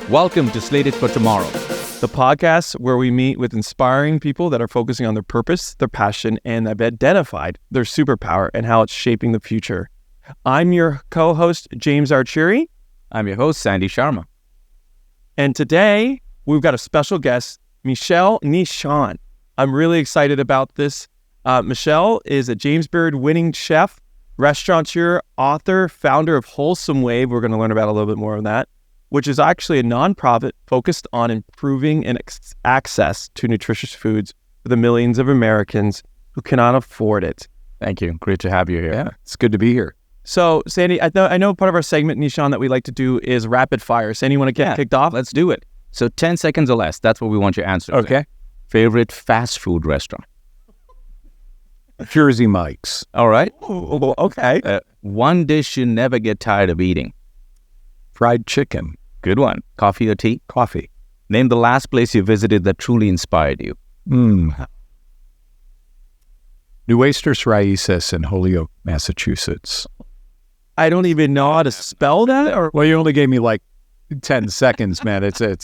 Welcome to Slated for Tomorrow, the podcast where we meet with inspiring people that are focusing on their purpose, their passion, and have identified their superpower and how it's shaping the future. I'm your co-host, James Archeri. I'm your host, Sandy Sharma. And today, we've got a special guest, Michel Nischan. I'm really excited about this. Michel is a James Beard-winning chef, restaurateur, author, founder of Wholesome Wave. We're going to learn about a little bit more of that, which is actually a nonprofit focused on improving access to nutritious foods for the millions of Americans who cannot afford it. Thank you. Great to have you here. Yeah, it's good to be here. So, Sandy, I know part of our segment, Nischan, that we like to do is rapid fire. Sandy, you want to get kicked off? Let's do it. So 10 seconds or less. That's what we want your answer to. Okay. Favorite fast food restaurant? Jersey Mike's. All right. Ooh, okay. One dish you never get tired of eating? Fried chicken. Good one. Coffee or tea? Coffee. Name the last place you visited that truly inspired you. Nuestras Raíces in Holyoke, Massachusetts. I don't even know how to spell that. Or Well, you only gave me like 10 seconds, man. It's an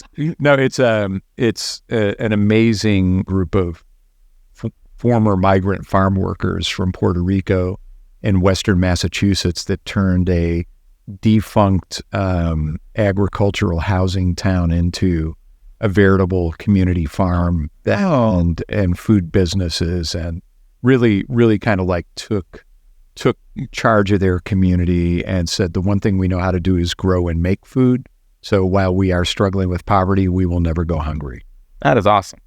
amazing group of former migrant farm workers from Puerto Rico and Western Massachusetts that turned a defunct agricultural housing town into a veritable community farm and food businesses, and really kind of like took charge of their community and said, the one thing we know how to do is grow and make food. So while we are struggling with poverty, we will never go hungry. That is awesome.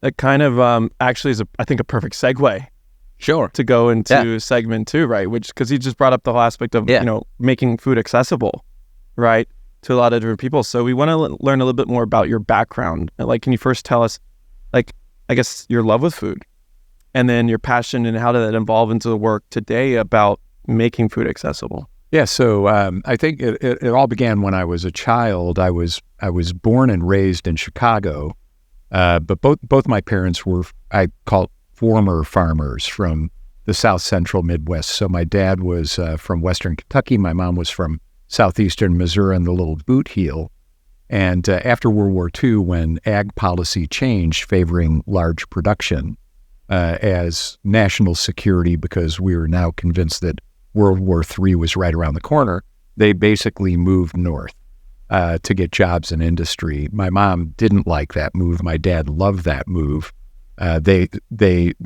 that kind of actually is, I think, a perfect segue. Sure. To go into segment 2, right? Which, because he just brought up the whole aspect of, making food accessible, right, to a lot of different people. So we want to learn a little bit more about your background. Like, can you first tell us, like, I guess your love with food, and then your passion, and how did that evolve into the work today about making food accessible? Yeah, so I think it all began when I was a child. I was born and raised in Chicago, but both my parents were, I call it, former farmers from the South Central Midwest. So my dad was from Western Kentucky. My mom was from Southeastern Missouri and the Little Boot Heel. And after World War II, when ag policy changed, favoring large production as national security, because we were now convinced that World War III was right around the corner, they basically moved north to get jobs in industry. My mom didn't like that move. My dad loved that move. They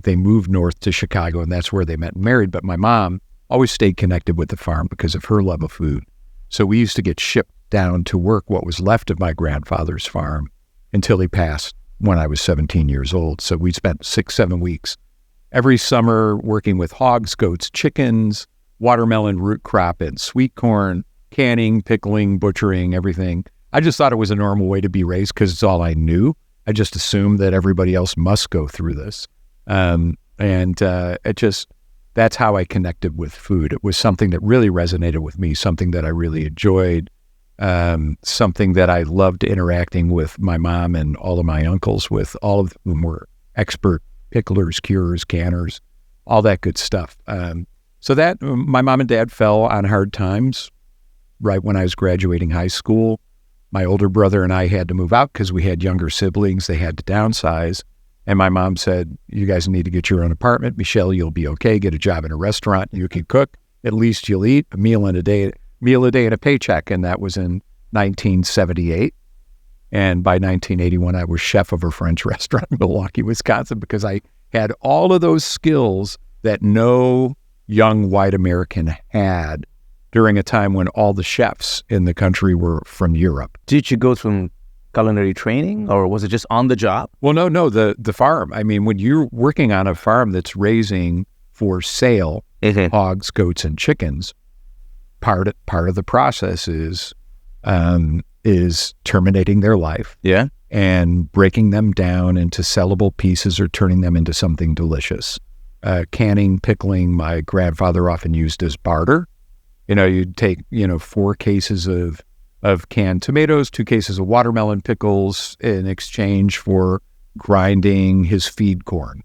moved north to Chicago, and that's where they met and married. But my mom always stayed connected with the farm because of her love of food. So we used to get shipped down to work what was left of my grandfather's farm until he passed when I was 17 years old. So we spent 6-7 weeks every summer working with hogs, goats, chickens, watermelon root crop, and sweet corn, canning, pickling, butchering, everything. I just thought it was a normal way to be raised because it's all I knew. I just assumed that everybody else must go through this. That's how I connected with food. It was something that really resonated with me, something that I really enjoyed, something that I loved interacting with my mom and all of my uncles with, all of whom were expert picklers, curers, canners, all that good stuff. So that my mom and dad fell on hard times right when I was graduating high school. My older brother and I had to move out because we had younger siblings. They had to downsize. And my mom said, you guys need to get your own apartment. Michelle, you'll be okay. Get a job in a restaurant. You can cook. At least you'll eat a meal a day and a paycheck. And that was in 1978. And by 1981, I was chef of a French restaurant in Milwaukee, Wisconsin, because I had all of those skills that no young white American had during a time when all the chefs in the country were from Europe. Did you go through culinary training, or was it just on the job? Well, no, the farm. I mean, when you're working on a farm that's raising for sale hogs, goats, and chickens, part of the process is terminating their life, and breaking them down into sellable pieces or turning them into something delicious. Canning, pickling, my grandfather often used as barter. You'd take 4 cases of canned tomatoes, 2 cases of watermelon pickles in exchange for grinding his feed corn.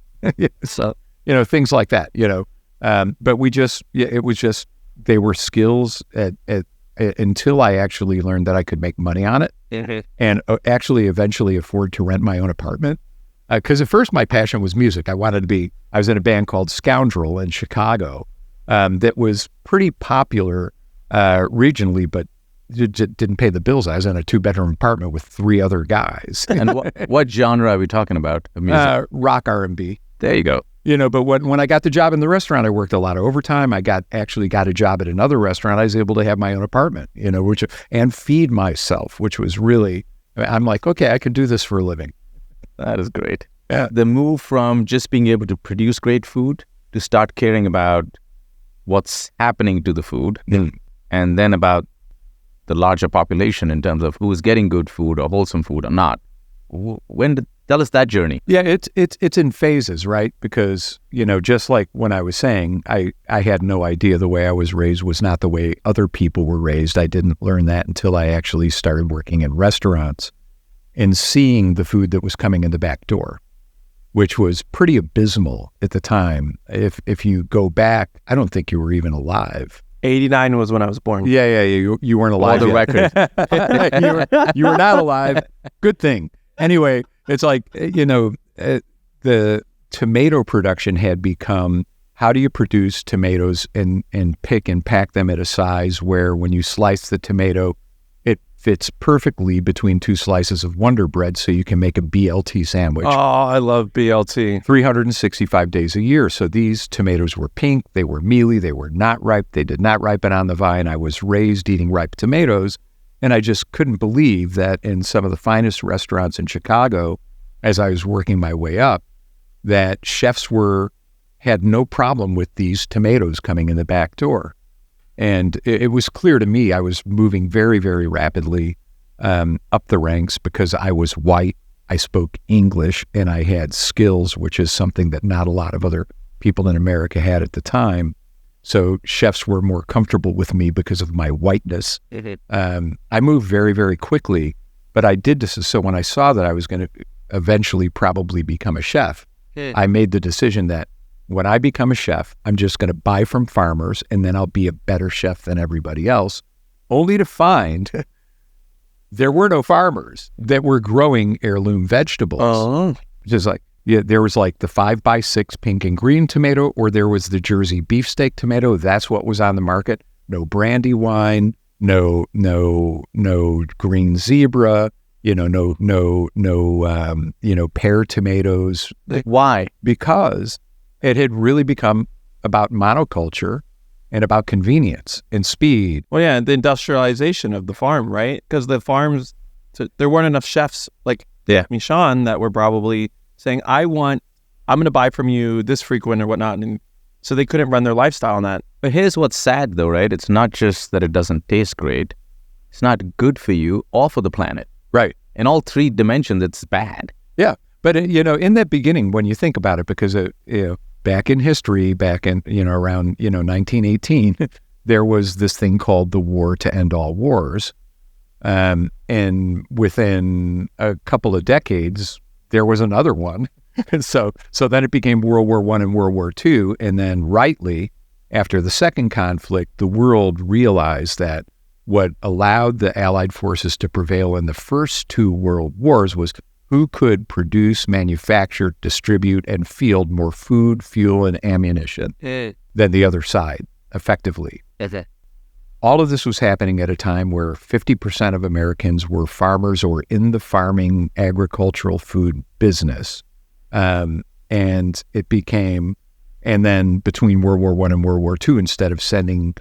So, things like that, but it was just, they were skills at until I actually learned that I could make money on it and actually eventually afford to rent my own apartment. Because at first my passion was music. I was in a band called Scoundrel in Chicago that was pretty popular regionally, but didn't pay the bills. I was in a 2-bedroom apartment with 3 other guys. And what genre are we talking about of music? Rock R&B. There you go. But when I got the job in the restaurant, I worked a lot of overtime. I actually got a job at another restaurant. I was able to have my own apartment, and feed myself, which was really, I'm like, okay, I can do this for a living. That is great. Yeah. The move from just being able to produce great food to start caring about what's happening to the food, and then about the larger population in terms of who is getting good food or wholesome food or not. Tell us that journey. Yeah, it's in phases, right? Because, just like when I was saying, I had no idea the way I was raised was not the way other people were raised. I didn't learn that until I actually started working in restaurants and seeing the food that was coming in the back door, which was pretty abysmal at the time. If you go back, I don't think you were even alive. 89 was when I was born. Yeah. You weren't alive. For the record. you were not alive. Good thing. Anyway, it's like, the tomato production had become, how do you produce tomatoes and pick and pack them at a size where when you slice the tomato, it fits perfectly between 2 slices of Wonder Bread so you can make a BLT sandwich. Oh, I love BLT. 365 days a year. So these tomatoes were pink, they were mealy, they were not ripe, they did not ripen on the vine. I was raised eating ripe tomatoes, and I just couldn't believe that in some of the finest restaurants in Chicago, as I was working my way up, that chefs had no problem with these tomatoes coming in the back door. And it was clear to me I was moving very, very rapidly up the ranks because I was white, I spoke English, and I had skills, which is something that not a lot of other people in America had at the time. So chefs were more comfortable with me because of my whiteness. I moved very, very quickly, but I did this. So when I saw that I was going to eventually probably become a chef, I made the decision that when I become a chef, I'm just going to buy from farmers and then I'll be a better chef than everybody else, only to find there were no farmers that were growing heirloom vegetables. Oh. Just like, there was like the 5x6 pink and green tomato, or there was the Jersey beefsteak tomato. That's what was on the market. No brandy wine, no green zebra, no pear tomatoes. Why? Because it had really become about monoculture and about convenience and speed. Well, yeah, the industrialization of the farm, right? Because the farms, there weren't enough chefs like Nischan that were probably saying, I'm going to buy from you this frequent or whatnot. And so they couldn't run their lifestyle on that. But here's what's sad though, right? It's not just that it doesn't taste great. It's not good for you or for the planet. Right. In all 3 dimensions, it's bad. Yeah. But, in that beginning, when you think about it, because, back in history, around, 1918, there was this thing called the War to End All Wars. And within a couple of decades, there was another one. And so then it became World War I and World War II. And then rightly, after the second conflict, the world realized that what allowed the Allied forces to prevail in the first 2 world wars was who could produce, manufacture, distribute, and field more food, fuel, and ammunition than the other side, effectively. All of this was happening at a time where 50% of Americans were farmers or in the farming agricultural food business. And it became, and then between World War I and World War II, instead of sending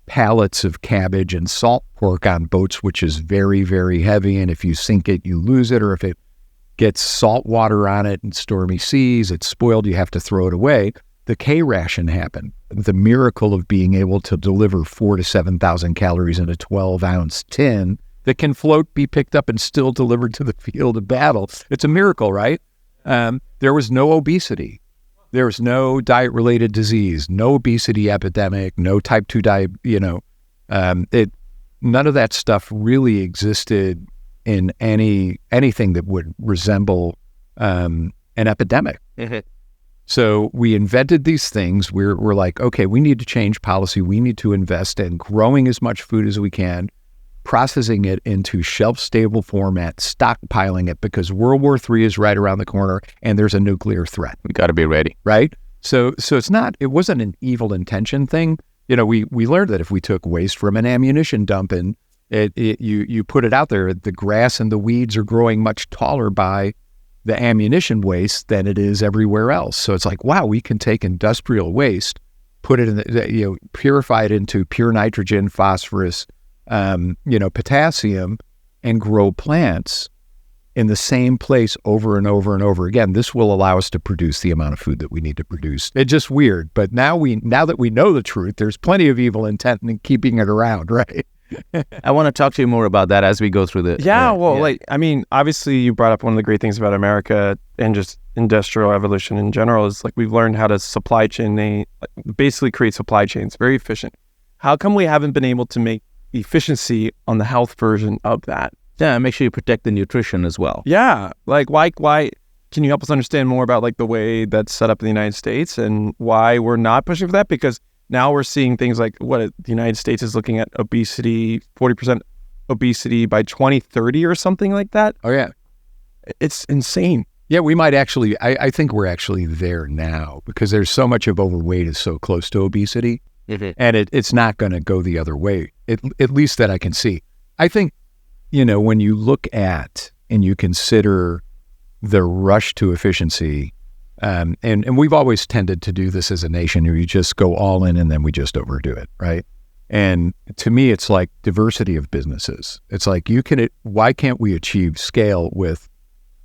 pallets of cabbage and salt pork on boats, which is very, very heavy, and if you sink it, you lose it, or if it gets salt water on it and stormy seas, it's spoiled, you have to throw it away. The K ration happened. The miracle of being able to deliver 4,000 to 7,000 calories in a 12-ounce tin that can float, be picked up, and still delivered to the field of battle. It's a miracle, right? There was no obesity. There was no diet-related disease, no obesity epidemic, no type 2 diabetes. None of that stuff really existed in anything that would resemble an epidemic. So we invented these things. We're like, okay, we need to change policy. We need to invest in growing as much food as we can, processing it into shelf-stable format, stockpiling it, because World War III is right around the corner and there's a nuclear threat. We got to be ready. Right? So it wasn't an evil intention thing. We learned that if we took waste from an ammunition dump and you put it out there, the grass and the weeds are growing much taller by the ammunition waste than it is everywhere else. So it's like, wow, we can take industrial waste, put it in purify it into pure nitrogen, phosphorus, potassium, and grow plants in the same place over and over and over again. This will allow us to produce the amount of food that we need to produce. It's just weird. But now that we know the truth, there's plenty of evil intent in keeping it around, right? I want to talk to you more about that as we go through the... Obviously you brought up one of the great things about America and just industrial evolution in general is like we've learned how to supply chain, they basically create supply chains, very efficient. How come we haven't been able to make efficiency on the health version of that? Yeah, make sure you protect the nutrition as well. Yeah, like why can you help us understand more about like the way that's set up in the United States and why we're not pushing for that? Because now we're seeing things like the United States is looking at obesity, 40% obesity by 2030 or something like that. Oh, yeah. It's insane. Yeah, we might actually, I think we're actually there now because there's so much of overweight is so close to obesity. Mm-hmm. And it's not going to go the other way, at least that I can see. I think, when you look at and you consider the rush to efficiency, and we've always tended to do this as a nation where you just go all in and then we just overdo it, right? And to me, it's like diversity of businesses. It's like why can't we achieve scale with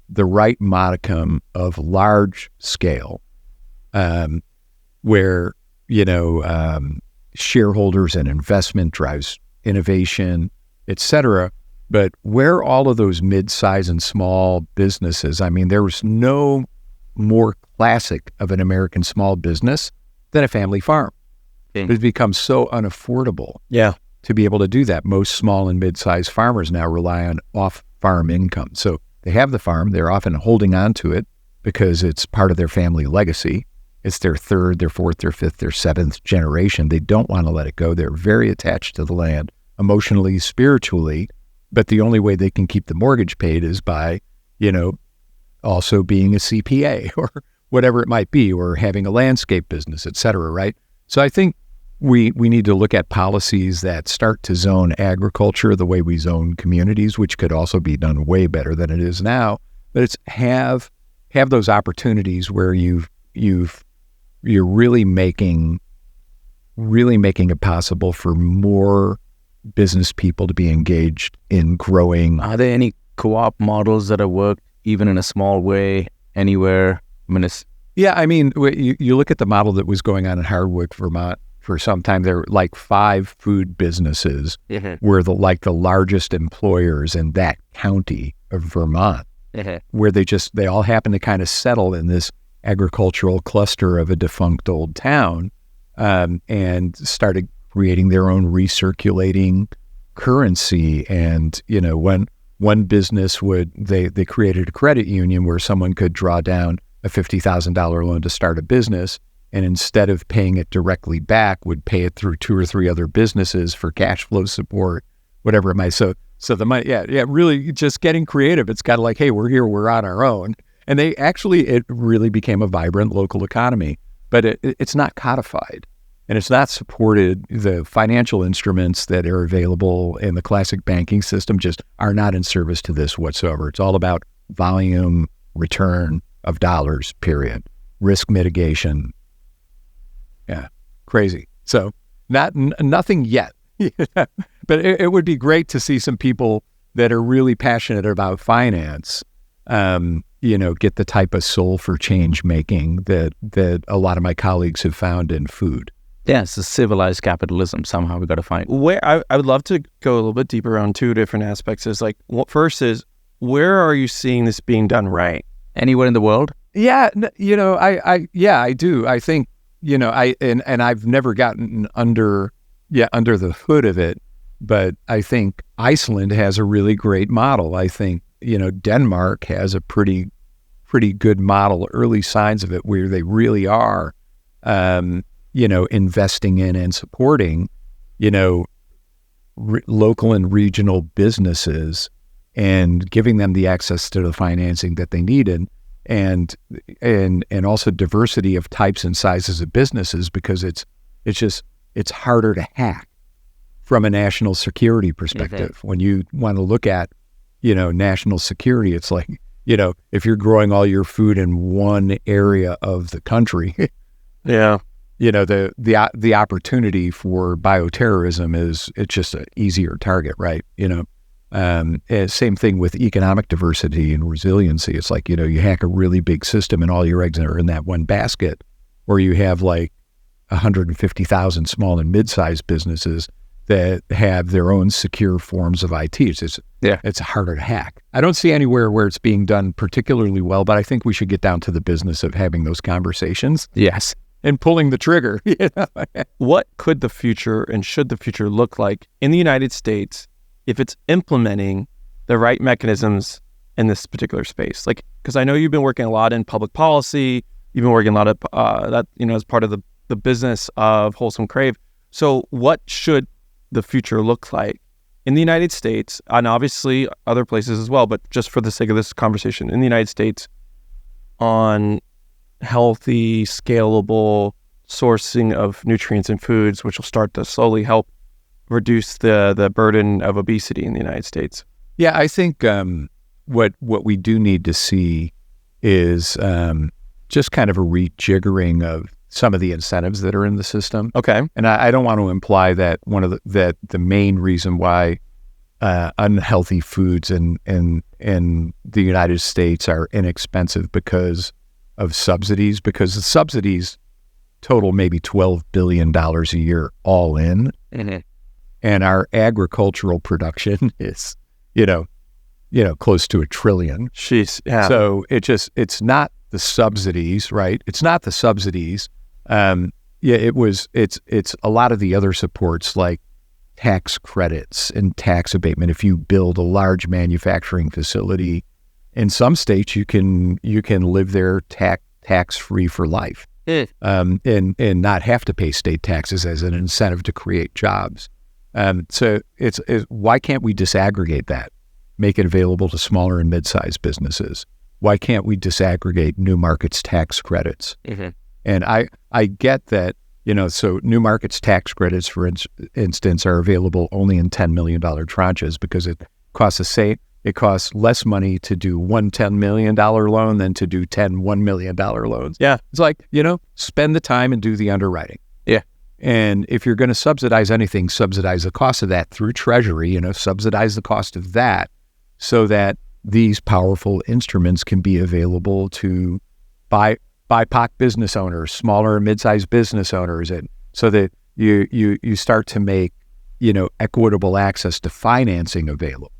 the right modicum of large scale, where, shareholders and investment drives innovation, et cetera. But where all of those mid-size and small businesses, there was no more classic of an American small business than a family farm. It's become so unaffordable to be able to do that. Most small and mid-sized farmers now rely on off-farm income. So they have the farm, they're often holding on to it because it's part of their family legacy. It's their third, their fourth, their fifth, their seventh generation. They don't want to let it go. They're very attached to the land, emotionally, spiritually, but the only way they can keep the mortgage paid is by, also being a CPA or whatever it might be, or having a landscape business, et cetera, right? So I think we need to look at policies that start to zone agriculture the way we zone communities, which could also be done way better than it is now. But it's have those opportunities where you're really making it possible for more business people to be engaged in growing. Are there any co-op models that have worked even in a small way anywhere? You look at the model that was going on in Hardwick, Vermont for some time. There were like 5 food businesses were the largest employers in that county of Vermont, where they all happened to kind of settle in this agricultural cluster of a defunct old town, and started creating their own recirculating currency. And, when one business they created a credit union where someone could draw down a $50,000 loan to start a business, and instead of paying it directly back, would pay it through 2 or 3 other businesses for cash flow support, whatever it might. So the money, really just getting creative. It's kind of like, hey, we're here, we're on our own. And it really became a vibrant local economy, but it's not codified. And it's not supported. The financial instruments that are available in the classic banking system just are not in service to this whatsoever. It's all about volume, return of dollars, period. Risk mitigation. Yeah, crazy. So nothing yet. But it would be great to see some people that are really passionate about finance, get the type of soul for change making that a lot of my colleagues have found in food. Yeah, it's a civilized capitalism. Somehow we got to find. Where I would love to go a little bit deeper on 2 different aspects. Is like, first is, where are you seeing this being done right? Anywhere in the world? Yeah, I do. I think, and I've never gotten under the hood of it, but I think Iceland has a really great model. I think, Denmark has a pretty pretty good model, early signs of it, where they really are, investing in and supporting, local and regional businesses and giving them the access to the financing that they needed, and also diversity of types and sizes of businesses, because it's harder to hack from a national security perspective. Mm-hmm. When you want to look at, national security, it's like, if you're growing all your food in one area of the country, yeah, the opportunity for bioterrorism it's just an easier target, right? Same thing with economic diversity and resiliency. It's like, you hack a really big system and all your eggs are in that one basket, or you have like 150,000 small and mid-sized businesses that have their own secure forms of IT. It's harder to hack. I don't see anywhere where it's being done particularly well, but I think we should get down to the business of having those conversations. Yes. And pulling the trigger. What could the future and should the future look like in the United States if it's implementing the right mechanisms in this particular space? Like, because I know you've been working a lot in public policy, you've been working a lot of that, as part of the business of Wholesome Crave. So what should the future look like in the United States, and obviously other places as well, but just for the sake of this conversation, in the United States, on healthy, scalable sourcing of nutrients and foods, which will start to slowly help reduce the burden of obesity in the United States? Yeah, I think what we do need to see is just kind of a rejiggering of some of the incentives that are in the system. Okay. And I don't want to imply that that the main reason why unhealthy foods in the United States are inexpensive because of subsidies, because the subsidies total maybe $12 billion a year all in. Mm-hmm. And our agricultural production is, close to $1 trillion. Jeez. Yeah. So it's not the subsidies, right? It's not the subsidies. It's a lot of the other supports like tax credits and tax abatement. If you build a large manufacturing facility, in some states you can live there tax free for life, and not have to pay state taxes as an incentive to create jobs. So it's why can't we disaggregate that, make it available to smaller and mid-sized businesses? Why can't we disaggregate New Markets tax credits? Mm-hmm. And I get that, so New Markets tax credits, for instance, are available only in $10 million tranches because it costs less money to do one $10 million loan than to do 10 $1 million loans. Yeah. It's like, spend the time and do the underwriting. Yeah. And if you're going to subsidize anything, subsidize the cost of that through Treasury, subsidize the cost of that so that these powerful instruments can be available to BIPOC business owners, smaller and mid-sized business owners, and so that you start to make, equitable access to financing available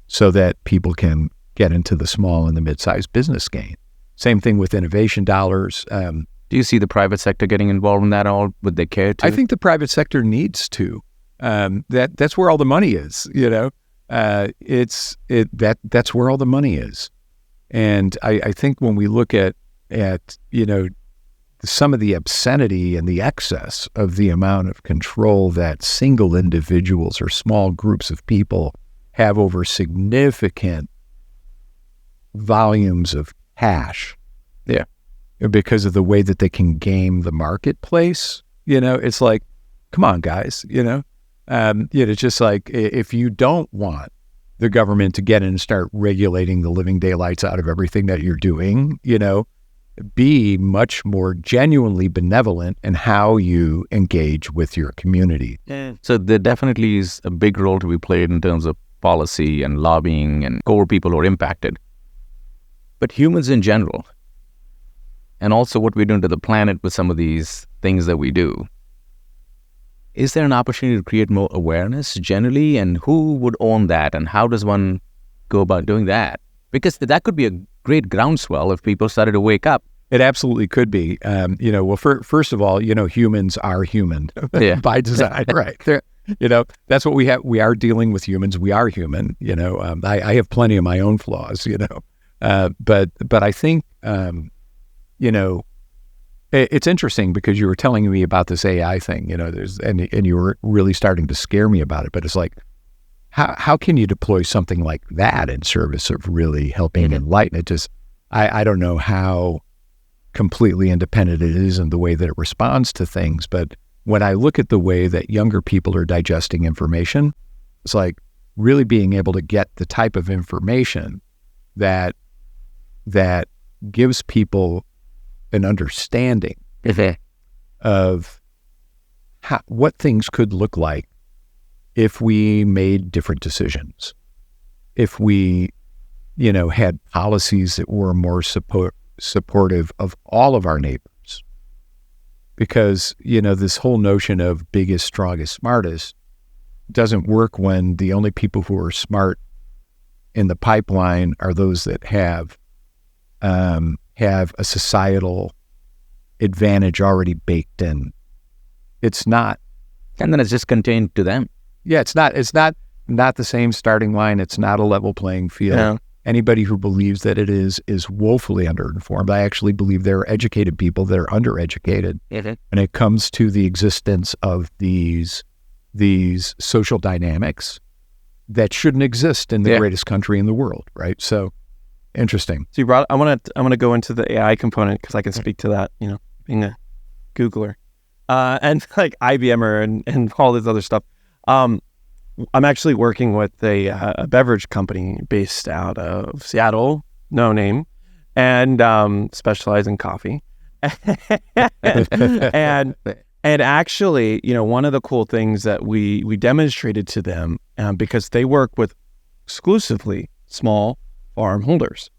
so that people can get into the small and the mid-sized business game. Same thing with innovation dollars. Do you see the private sector getting involved in that at all? Would they care to? I think the private sector needs to. That's where all the money is, that's where all the money is. And I think when we look at some of the obscenity and the excess of the amount of control that single individuals or small groups of people have over significant volumes of cash. Yeah. Because of the way that they can game the marketplace, it's like, come on, guys, it's just like, if you don't want the government to get in and start regulating the living daylights out of everything that you're doing, be much more genuinely benevolent in how you engage with your community. Yeah. So there definitely is a big role to be played in terms of policy and lobbying and core people who are impacted. But humans in general, and also what we're doing to the planet with some of these things that we do, is there an opportunity to create more awareness generally? And who would own that? And how does one go about doing that? Because that could be a great groundswell if people started to wake up. It absolutely could be. First of all, humans are human by design, right? That's what we have. We are dealing with humans. We are human. I have plenty of my own flaws, But I think, it's interesting because you were telling me about this AI thing, and you were really starting to scare me about it. But it's like, how can you deploy something like that in service of really helping enlighten it? I don't know how completely independent it is in the way that it responds to things. But when I look at the way that younger people are digesting information, it's like really being able to get the type of information that gives people an understanding of what things could look like if we made different decisions, if we, had policies that were more supportive of all of our neighbors. Because, this whole notion of biggest, strongest, smartest doesn't work when the only people who are smart in the pipeline are those that have a societal advantage already baked in. It's not. And then it's just contained to them. Yeah, it's not the same starting line. It's not a level playing field. Yeah. Anybody who believes that it is woefully underinformed. I actually believe there are educated people that are undereducated. And it comes to the existence of these social dynamics that shouldn't exist in the greatest country in the world, right? So, interesting. So you brought. I want to go into the AI component because I can speak to that. Being a Googler, and like IBMer and all this other stuff. I'm actually working with a beverage company based out of Seattle, no name, and specialize in coffee. and actually, one of the cool things that we demonstrated to them, because they work with exclusively small farm holders,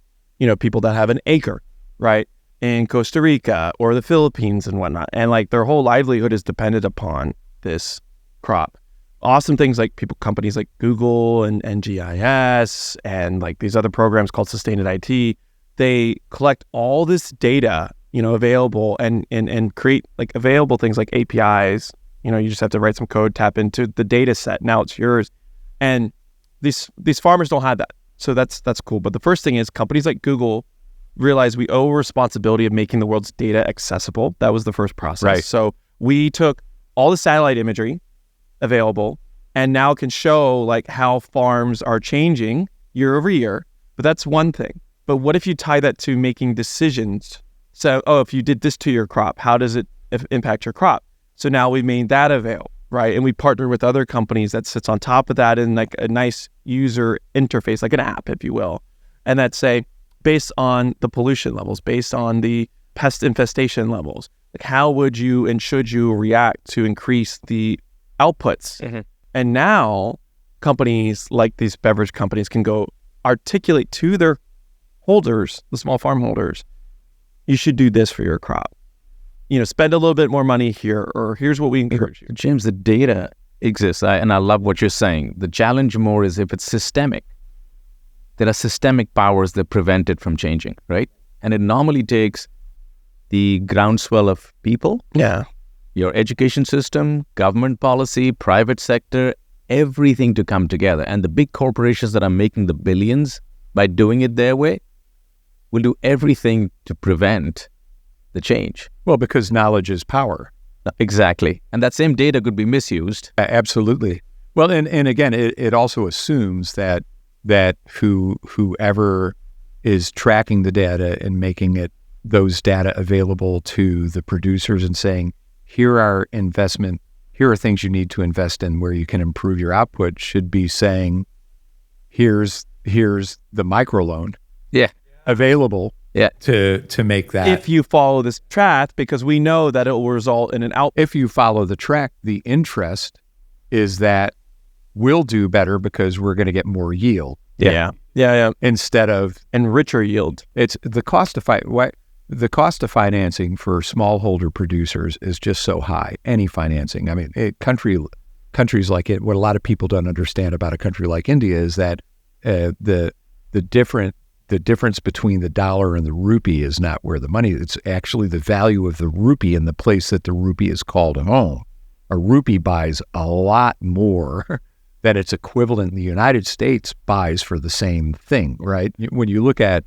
people that have an acre, right, in Costa Rica or the Philippines and whatnot. And like their whole livelihood is dependent upon this crop. Awesome things like companies like Google and GIS and like these other programs called Sustained IT, they collect all this data, available and create like available things like APIs. You just have to write some code, tap into the data set. Now it's yours. And these farmers don't have that. So that's cool. But the first thing is companies like Google realize we owe a responsibility of making the world's data accessible. That was the first process. Right. So we took all the satellite imagery available and now can show like how farms are changing year over year. But that's one thing. But what if you tie that to making decisions? So, if you did this to your crop, how does it impact your crop? So now we made that available, right? And we partner with other companies that sits on top of that in like a nice user interface, like an app, if you will. And that say, based on the pollution levels, based on the pest infestation levels, like how would you and should you react to increase the outputs? And now companies like these beverage companies can go articulate to their holders, the small farm holders, you should do this for your crop. Spend a little bit more money here, or here's what we encourage you. James, the data exists, and I love what you're saying. The challenge more is if it's systemic. There are systemic powers that prevent it from changing, right? And it normally takes the groundswell of people, your education system, government policy, private sector, everything to come together. And the big corporations that are making the billions by doing it their way will do everything to prevent the change. Well, because knowledge is power. Exactly. And that same data could be misused. Absolutely. Well, and again, it also assumes that whoever is tracking the data and making those data available to the producers and saying, here are things you need to invest in where you can improve your output, should be saying, here's the microloan available to make that. If you follow this track, because we know that it will result in an output. If you follow the track, the interest is that we'll do better because we're going to get more yield. Yeah. Instead of and richer yield. It's the cost of financing for smallholder producers is just so high. Any financing, I mean, countries like it. What a lot of people don't understand about a country like India is that the difference between the dollar and the rupee is not where the money is. It's actually the value of the rupee in the place that the rupee is called home. A rupee buys a lot more that its equivalent in the United States buys for the same thing, right? When you look at,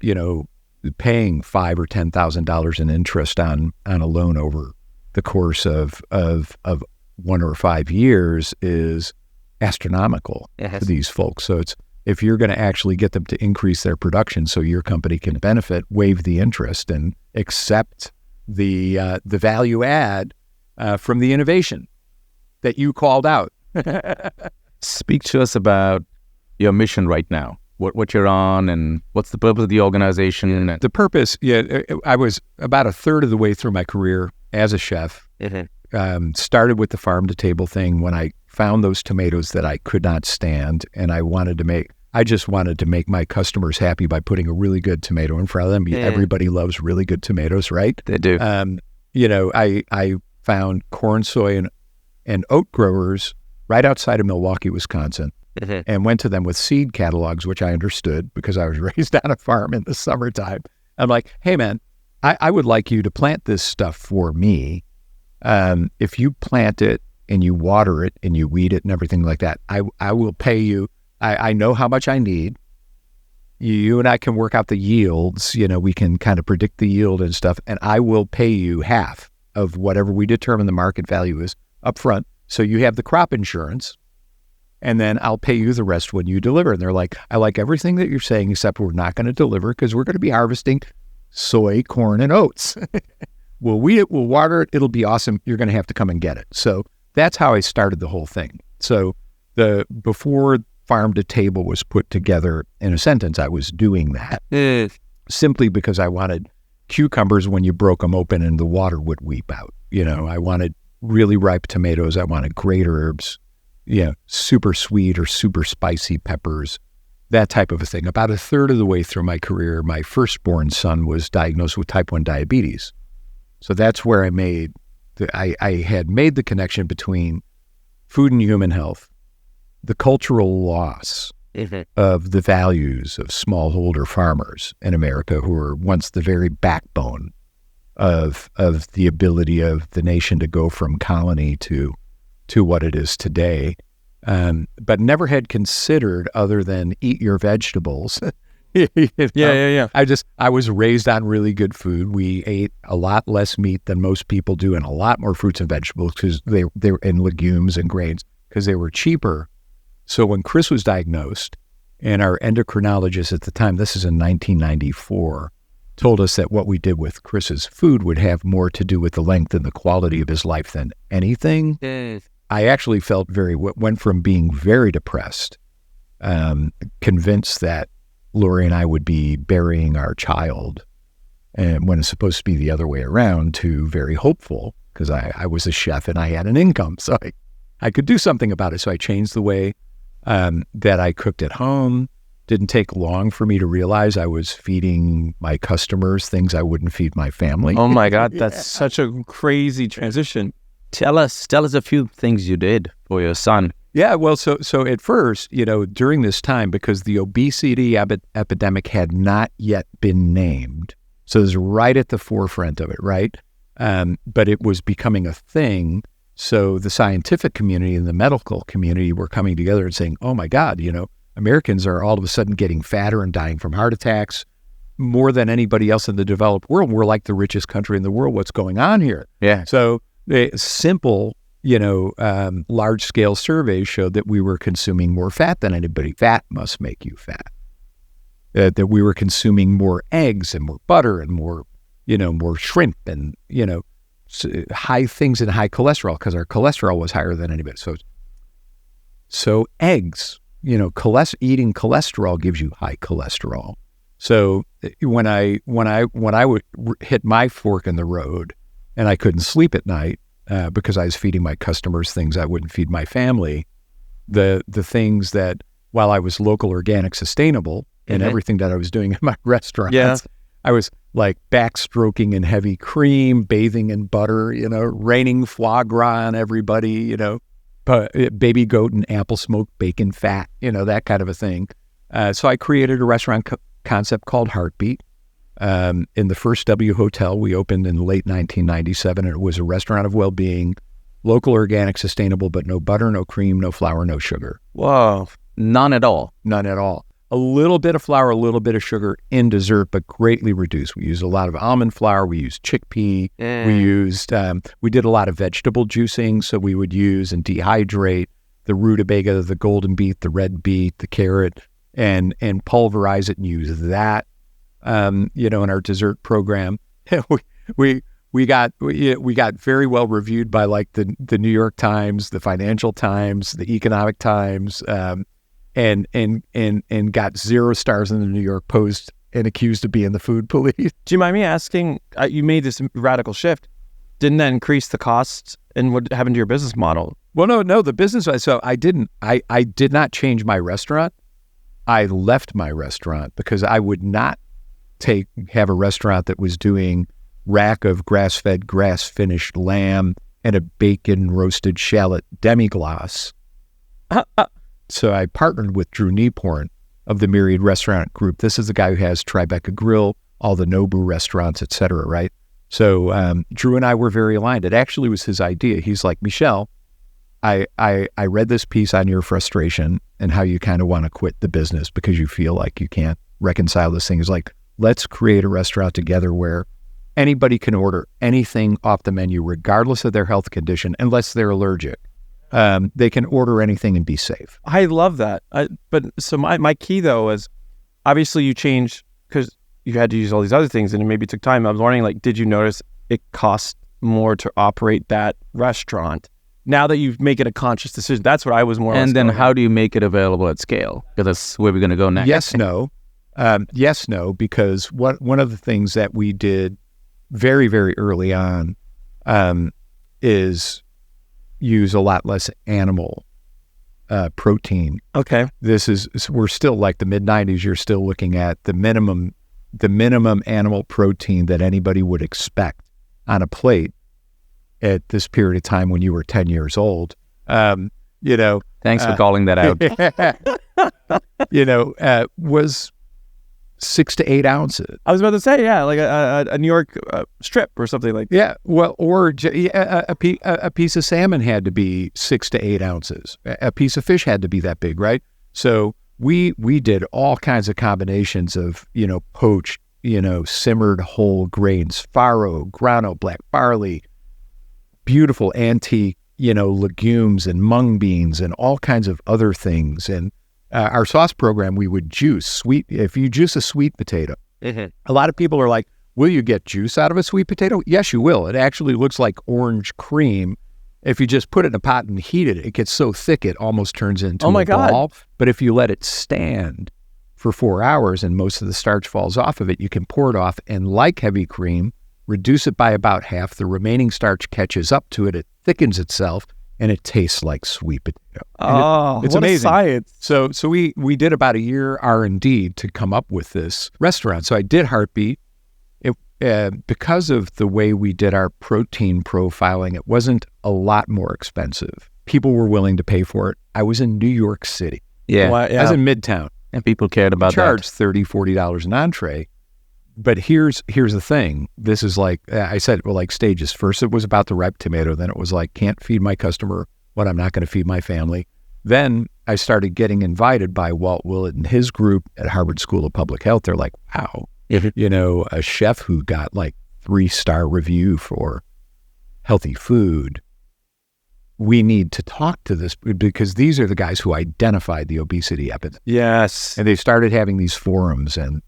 paying $5,000 or $10,000 in interest on a loan over the course of 1 or 5 years is astronomical to these folks. So if you're going to actually get them to increase their production so your company can benefit, waive the interest and accept the value add from the innovation that you called out. Speak to us about your mission right now, what you're on, and what's the purpose of the organization. The purpose, I was about a third of the way through my career as a chef. Started with the farm to table thing when I found those tomatoes that I could not stand, and I just wanted to make my customers happy by putting a really good tomato in front of them. Everybody loves really good tomatoes, right? They do. I found corn, soy, and oat growers right outside of Milwaukee, Wisconsin, and went to them with seed catalogs, which I understood because I was raised on a farm in the summertime. I'm like, hey, man, I would like you to plant this stuff for me. If you plant it and you water it and you weed it and everything like that, I will pay you. I know how much I need. You and I can work out the yields. We can kind of predict the yield and stuff, and I will pay you half of whatever we determine the market value is up front. So you have the crop insurance, and then I'll pay you the rest when you deliver. And they're like, I like everything that you're saying, except we're not going to deliver because we're going to be harvesting soy, corn, and oats. We'll weed it, we'll water it, it'll be awesome. You're going to have to come and get it. So that's how I started the whole thing. So before farm to table was put together in a sentence, I was doing that simply because I wanted cucumbers when you broke them open and the water would weep out. I wanted really ripe tomatoes. I wanted great herbs, super sweet or super spicy peppers, that type of a thing. About a third of the way through my career, my firstborn son was diagnosed with type 1 diabetes. So that's where I had made the connection between food and human health, the cultural loss of the values of smallholder farmers in America, who were once the very backbone of the ability of the nation to go from colony to what it is today, but never had considered other than eat your vegetables. Yeah. I was raised on really good food. We ate a lot less meat than most people do, and a lot more fruits and vegetables because they were in legumes and grains because they were cheaper. So when Chris was diagnosed, and our endocrinologist at the time, this is in 1994, told us that what we did with Chris's food would have more to do with the length and the quality of his life than anything. I actually went from being very depressed, convinced that Lori and I would be burying our child, and when it's supposed to be the other way around, to very hopeful because I was a chef and I had an income, so I could do something about it. So I changed the way that I cooked at home. Didn't take long for me to realize I was feeding my customers things I wouldn't feed my family. Oh my God, that's such a crazy transition. Tell us a few things you did for your son. Yeah, well, so at first, during this time, because the obesity epidemic had not yet been named, so it was right at the forefront of it, right? But it was becoming a thing. So the scientific community and the medical community were coming together and saying, oh my God, Americans are all of a sudden getting fatter and dying from heart attacks more than anybody else in the developed world. We're like the richest country in the world. What's going on here? Yeah. So the simple, large-scale surveys showed that we were consuming more fat than anybody. Fat must make you fat. That we were consuming more eggs and more butter and more shrimp and, high things in high cholesterol because our cholesterol was higher than anybody. So eggs, eating cholesterol gives you high cholesterol. So when I would hit my fork in the road and I couldn't sleep at night because I was feeding my customers things I wouldn't feed my family, the things that while I was local, organic, sustainable in everything that I was doing in my restaurants, I was like backstroking in heavy cream, bathing in butter, raining foie gras on everybody, baby goat and apple smoked bacon fat, that kind of a thing. So I created a restaurant concept called Heartbeat. In the First W Hotel, we opened in late 1997, and it was a restaurant of well-being local, organic, sustainable, but no butter, no cream, no flour, no sugar. Whoa. None at all. None at all. A little bit of flour, a little bit of sugar in dessert, but greatly reduced. We used a lot of almond flour. We used chickpea. We did a lot of vegetable juicing. So we would use and dehydrate the rutabaga, the golden beet, the red beet, the carrot, and pulverize it and use that, in our dessert program. We got very well reviewed by like the New York Times, the Financial Times, the Economic Times, and got 0 stars in the New York Post and accused of being the food police. Do you mind me asking, you made this radical shift. Didn't that increase the costs and what happened to your business model? Well, no, the business, so I did not change my restaurant. I left my restaurant because I would not have a restaurant that was doing rack of grass-fed, grass-finished lamb and a bacon roasted shallot demi-glace. So I partnered with Drew Nieporn of the Myriad Restaurant Group. This is the guy who has Tribeca Grill, all the Nobu restaurants, et cetera, right? So Drew and I were very aligned. It actually was his idea. He's like, Michel, I read this piece on your frustration and how you kind of want to quit the business because you feel like you can't reconcile this thing. He's like, let's create a restaurant together where anybody can order anything off the menu, regardless of their health condition, unless they're allergic. They can order anything and be safe. I love that. But so my key though is obviously you changed because you had to use all these other things and it maybe took time. I was wondering, like, did you notice it cost more to operate that restaurant? Now that you make it a conscious decision, that's what I was more. And then how do you make it available at scale? Because that's where we're going to go next. Yes, no, because one of the things that we did very, very early on is use a lot less animal protein. Okay. We're still like the mid-90s. You're still looking at the minimum animal protein that anybody would expect on a plate at this period of time when you were 10 years old. Thanks for calling that out. Was 6 to 8 ounces. I was about to say, yeah, like a New York strip or something like that. Yeah, well, or a piece of salmon had to be 6 to 8 ounces. A piece of fish had to be that big, right? So we did all kinds of combinations of, poached, simmered whole grains, farro, grano, black barley, beautiful antique, legumes and mung beans and all kinds of other things. And our sauce program, we would juice if you juice a sweet potato, a lot of people are like, will you get juice out of a sweet potato? Yes, you will. It actually looks like orange cream. If you just put it in a pot and heat it, it gets so thick it almost turns into a ball. But if you let it stand for 4 hours and most of the starch falls off of it, you can pour it off and, like heavy cream, reduce it by about half. The remaining starch catches up to it. It thickens itself. And it tastes like sweet potato. It's amazing. Science. So we did about a year R&D to come up with this restaurant. So I did Heartbeat. Because of the way we did our protein profiling, it wasn't a lot more expensive. People were willing to pay for it. I was in New York City. Yeah. I was in Midtown. And people cared about that. Charged $30, $40 an entree. But here's the thing. This is like, I said, well, like stages. First, it was about the ripe tomato. Then it was like, can't feed my customer what I'm not going to feed my family. Then I started getting invited by Walt Willett and his group at Harvard School of Public Health. They're like, wow, a chef who got like 3-star review for healthy food. We need to talk to this because these are the guys who identified the obesity epidemic. Yes. And they started having these forums and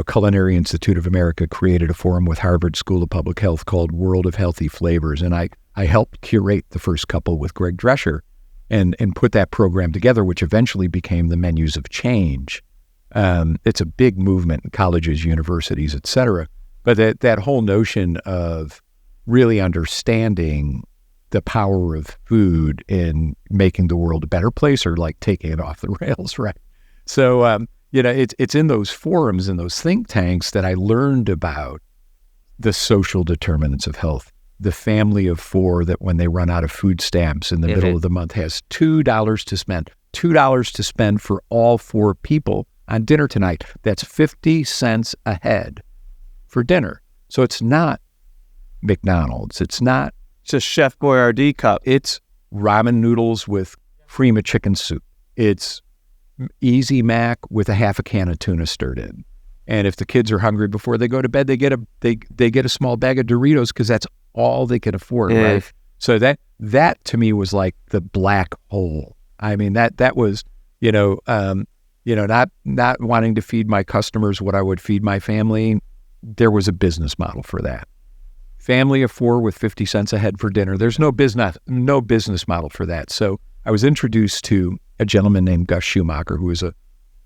Culinary Institute of America created a forum with Harvard School of Public Health called World of Healthy Flavors. And I helped curate the first couple with Greg Drescher and put that program together, which eventually became the Menus of Change. It's a big movement in colleges, universities, et cetera. But that whole notion of really understanding the power of food in making the world a better place or like taking it off the rails, right? So, it's in those forums and those think tanks that I learned about the social determinants of health. The family of 4 that when they run out of food stamps in the middle of the month has $2 to spend. $2 to spend for all 4 people on dinner tonight. That's 50 cents a head for dinner. So it's not McDonald's. It's not just Chef Boyardee cup. It's ramen noodles with cream of chicken soup. It's Easy Mac with a half a can of tuna stirred in. And if the kids are hungry before they go to bed, they get a small bag of Doritos because that's all they can afford, right? So that to me was like the black hole. I mean, that was, not wanting to feed my customers what I would feed my family. There was a business model for that. Family of 4 with 50 cents a head for dinner. There's no business model for that. So I was introduced to a gentleman named Gus Schumacher, who was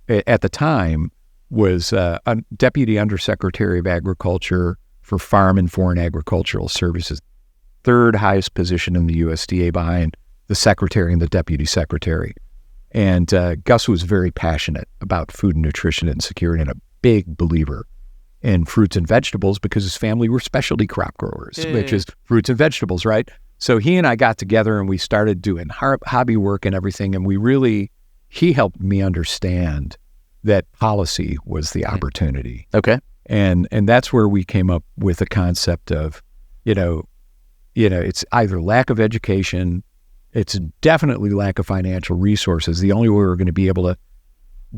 at the time was a Deputy Undersecretary of Agriculture for Farm and Foreign Agricultural Services, third highest position in the USDA behind the Secretary and the Deputy Secretary. And Gus was very passionate about food and nutrition and security and a big believer in fruits and vegetables because his family were specialty crop growers, which is fruits and vegetables, right? So he and I got together and we started doing hobby work and everything. And he helped me understand that policy was the opportunity. Okay. And that's where we came up with the concept of, it's either lack of education, it's definitely lack of financial resources. The only way we're going to be able to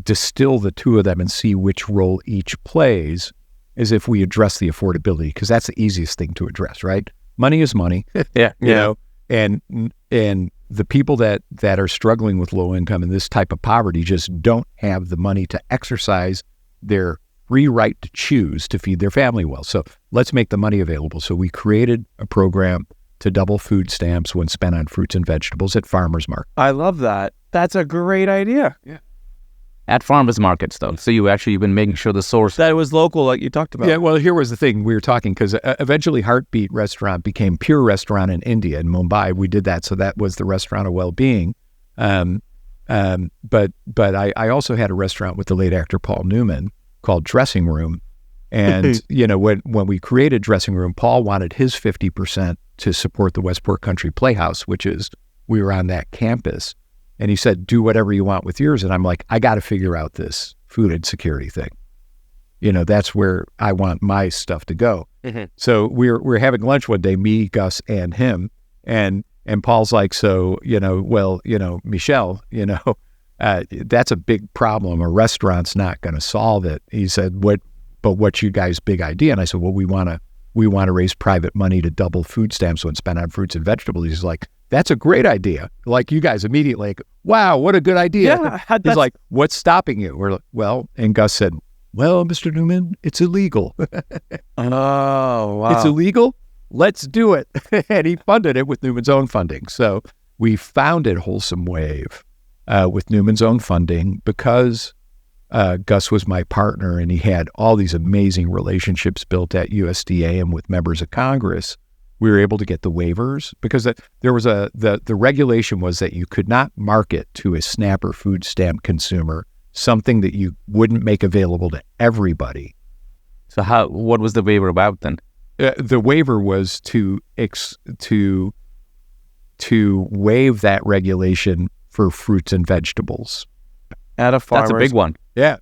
distill the two of them and see which role each plays is if we address the affordability, because that's the easiest thing to address, right? Money is money. Yeah. You know, and the people that are struggling with low income and this type of poverty just don't have the money to exercise their free right to choose to feed their family well. So let's make the money available. So we created a program to double food stamps when spent on fruits and vegetables at farmers market. I love that. That's a great idea. Yeah. At farmers markets, though. So you've been making sure the source... That it was local, like you talked about. Yeah, well, here was the thing. We were talking, because eventually Heartbeat Restaurant became Pure Restaurant in India, in Mumbai. We did that, so that was the Restaurant of Well-Being. But I also had a restaurant with the late actor Paul Newman called Dressing Room. And, when we created Dressing Room, Paul wanted his 50% to support the Westport Country Playhouse, which is, we were on that campus. And he said, do whatever you want with yours. And I'm like, I got to figure out this food insecurity thing. That's where I want my stuff to go. Mm-hmm. So we're having lunch one day, me, Gus, and him. And Paul's like, Michel, that's a big problem. A restaurant's not going to solve it. He said, what's you guys' big idea? And I said, well, we want to raise private money to double food stamps when spent on fruits and vegetables. He's like, that's a great idea. Like, you guys immediately, like, wow, what a good idea. Yeah, he's like, what's stopping you? We're like, well, and Gus said, well, Mr. Newman, it's illegal. Oh, wow. It's illegal? Let's do it. And he funded it with Newman's own funding. So we founded Wholesome Wave with Newman's own funding because Gus was my partner and he had all these amazing relationships built at USDA and with members of Congress. We were able to get the waivers because there was the regulation was that you could not market to a SNAP or food stamp consumer something that you wouldn't make available to everybody. So what was the waiver about then? The waiver was to waive that regulation for fruits and vegetables. At a farmer's. That's a big one. Yeah.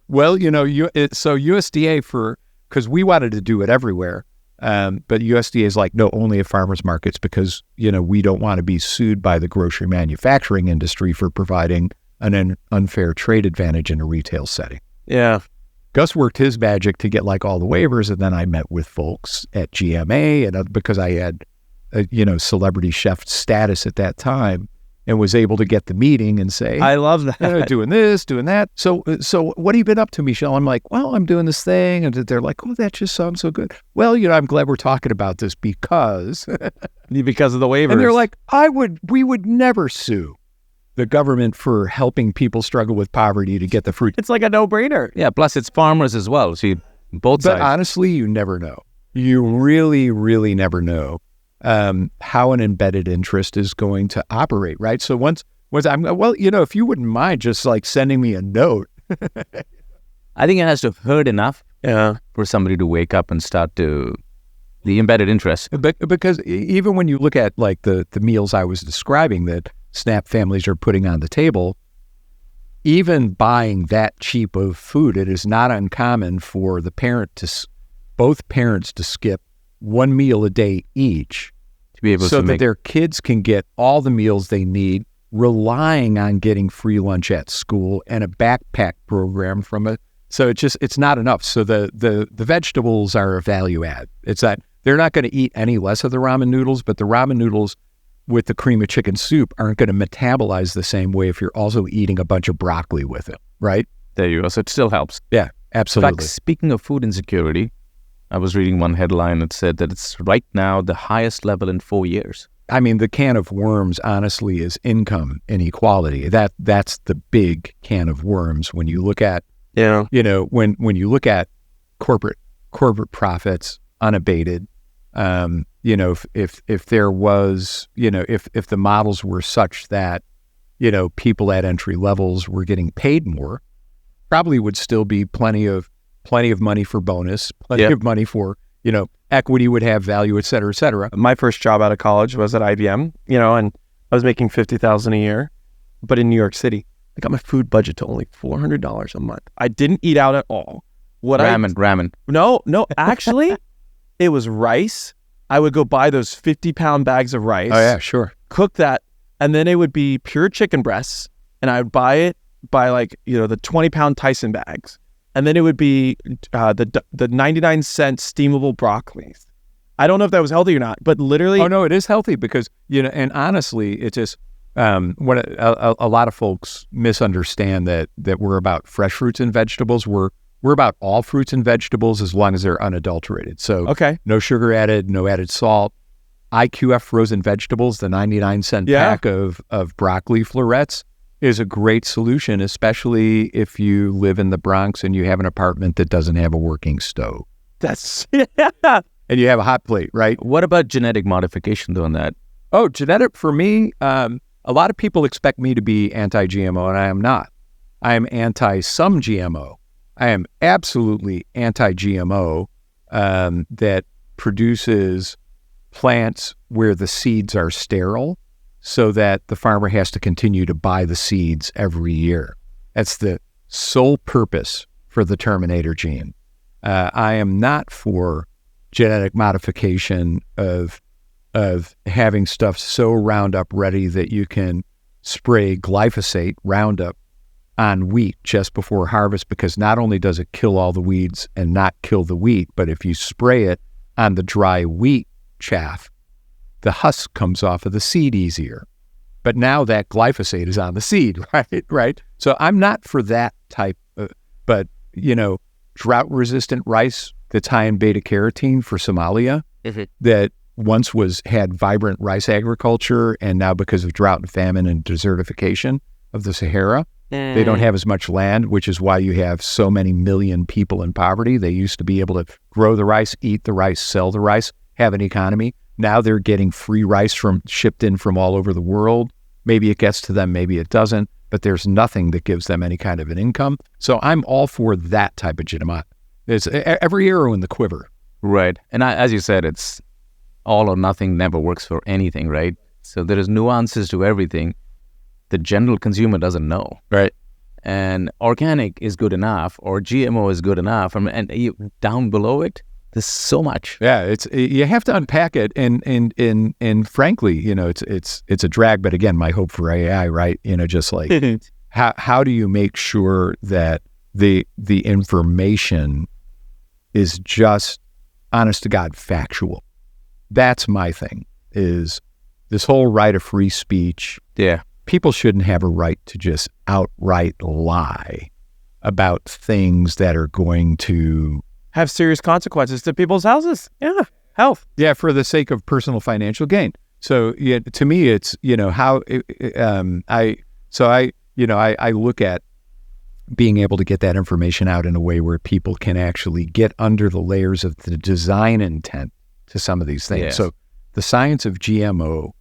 Well, so USDA because we wanted to do it everywhere. But USDA is like, no, only at farmers markets because, we don't want to be sued by the grocery manufacturing industry for providing an unfair trade advantage in a retail setting. Yeah. Gus worked his magic to get like all the waivers. And then I met with folks at GMA and because I had, celebrity chef status at that time and was able to get the meeting and say, I love that. Doing this, doing that. So what have you been up to, Michel? I'm like, well, I'm doing this thing. And they're like, oh, that just sounds so good. Well, I'm glad we're talking about this because of the waivers. And they're like, we would never sue the government for helping people struggle with poverty to get the fruit. It's like a no-brainer. Yeah, plus it's farmers as well. So both sides. But honestly, you never know. You really, really never know how an embedded interest is going to operate, right? So once I'm, if you wouldn't mind just like sending me a note. I think it has to hurt enough for somebody to wake up and start to the embedded interest. Because even when you look at like the meals I was describing that SNAP families are putting on the table, even buying that cheap of food, it is not uncommon for both parents to skip one meal a day each to be able so to that make their kids can get all the meals they need, relying on getting free lunch at school and a backpack program so it's not enough. So the vegetables are a value add. It's that they're not going to eat any less of the ramen noodles, but the ramen noodles with the cream of chicken soup aren't going to metabolize the same way if you're also eating a bunch of broccoli with it, right? there you go. So it still helps. Yeah, absolutely. In fact, speaking of food insecurity, I was reading one headline that said that it's right now the highest level in 4 years. I mean, the can of worms, honestly, is income inequality. That's the big can of worms. When you look at, when you look at corporate profits unabated, if there was, if the models were such that, people at entry levels were getting paid more, probably would still be plenty of money for bonus, plenty of money for, equity would have value, et cetera, et cetera. My first job out of college was at IBM, and I was making $50,000 a year, but in New York City, I got my food budget to only $400 a month. I didn't eat out at all. Ramen. No, actually, it was rice. I would go buy those 50-pound bags of rice. Oh yeah, sure. Cook that, and then it would be pure chicken breasts, and I would buy it by the 20-pound Tyson bags. And then it would be the 99-cent steamable broccoli. I don't know if that was healthy or not, but literally... Oh, no, it is healthy because, and honestly, it's just what a lot of folks misunderstand that we're about fresh fruits and vegetables. We're about all fruits and vegetables as long as they're unadulterated. So no sugar added, no added salt. IQF frozen vegetables, the 99-cent pack of broccoli florets, is a great solution, especially if you live in the Bronx and you have an apartment that doesn't have a working stove. And you have a hot plate, right? What about genetic modification though on that? Oh, genetic, for me, a lot of people expect me to be anti-GMO, and I am not. I am anti-some GMO. I am absolutely anti-GMO that produces plants where the seeds are sterile, so that the farmer has to continue to buy the seeds every year. That's the sole purpose for the Terminator gene. I am not for genetic modification of having stuff so Roundup ready that you can spray glyphosate Roundup on wheat just before harvest, because not only does it kill all the weeds and not kill the wheat, but if you spray it on the dry wheat chaff, the husk comes off of the seed easier. But now that glyphosate is on the seed, right? So I'm not for that type of, but, drought-resistant rice that's high in beta-carotene for Somalia, that once had vibrant rice agriculture, and now because of drought and famine and desertification of the Sahara, they don't have as much land, which is why you have so many million people in poverty. They used to be able to grow the rice, eat the rice, sell the rice, have an economy. Now they're getting free rice shipped in from all over the world. Maybe it gets to them, maybe it doesn't, but there's nothing that gives them any kind of an income. So I'm all for that type of GMO. There's every arrow in the quiver. Right. And as you said, it's all or nothing, never works for anything, right? So there is nuances to everything. The general consumer doesn't know. Right. And organic is good enough, or GMO is good enough. And down below it, there's so much. Yeah, you have to unpack it, and frankly, it's a drag. But again, my hope for AI, right? Just like how do you make sure that the information is just honest to God factual? That's my thing. Is this whole right of free speech? Yeah, people shouldn't have a right to just outright lie about things that are going to have serious consequences to people's houses. Yeah, health. Yeah, for the sake of personal financial gain. So to me, it's I look at being able to get that information out in a way where people can actually get under the layers of the design intent to some of these things. Yes. So the science of GMO,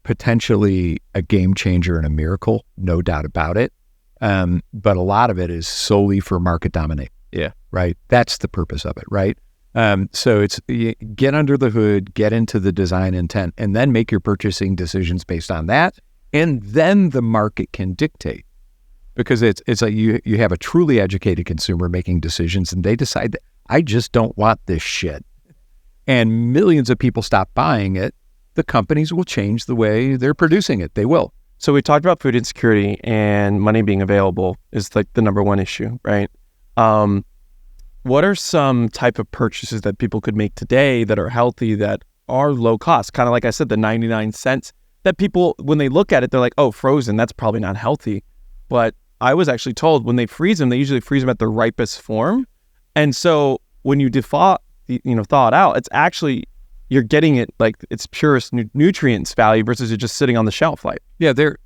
potentially a game changer and a miracle, no doubt about it. But a lot of it is solely for market domination. Yeah. Right. That's the purpose of it. Right. So it's get under the hood, get into the design intent, and then make your purchasing decisions based on that. And then the market can dictate, because it's like you have a truly educated consumer making decisions, and they decide that I just don't want this shit. And millions of people stop buying it. the companies will change the way they're producing it. They will. So we talked about food insecurity, and money being available is like the number one issue, right? What are some type of purchases that people could make today that are healthy, that are low cost? Kind of like I said, the 99 cents that people, when they look at it, they're like, oh, frozen, that's probably not healthy. But I was actually told when they freeze them, they usually freeze them at the ripest form. And so when you thaw it out, it's actually, you're getting it like its purest nutrients value versus it just sitting on the shelf. Like, yeah, they're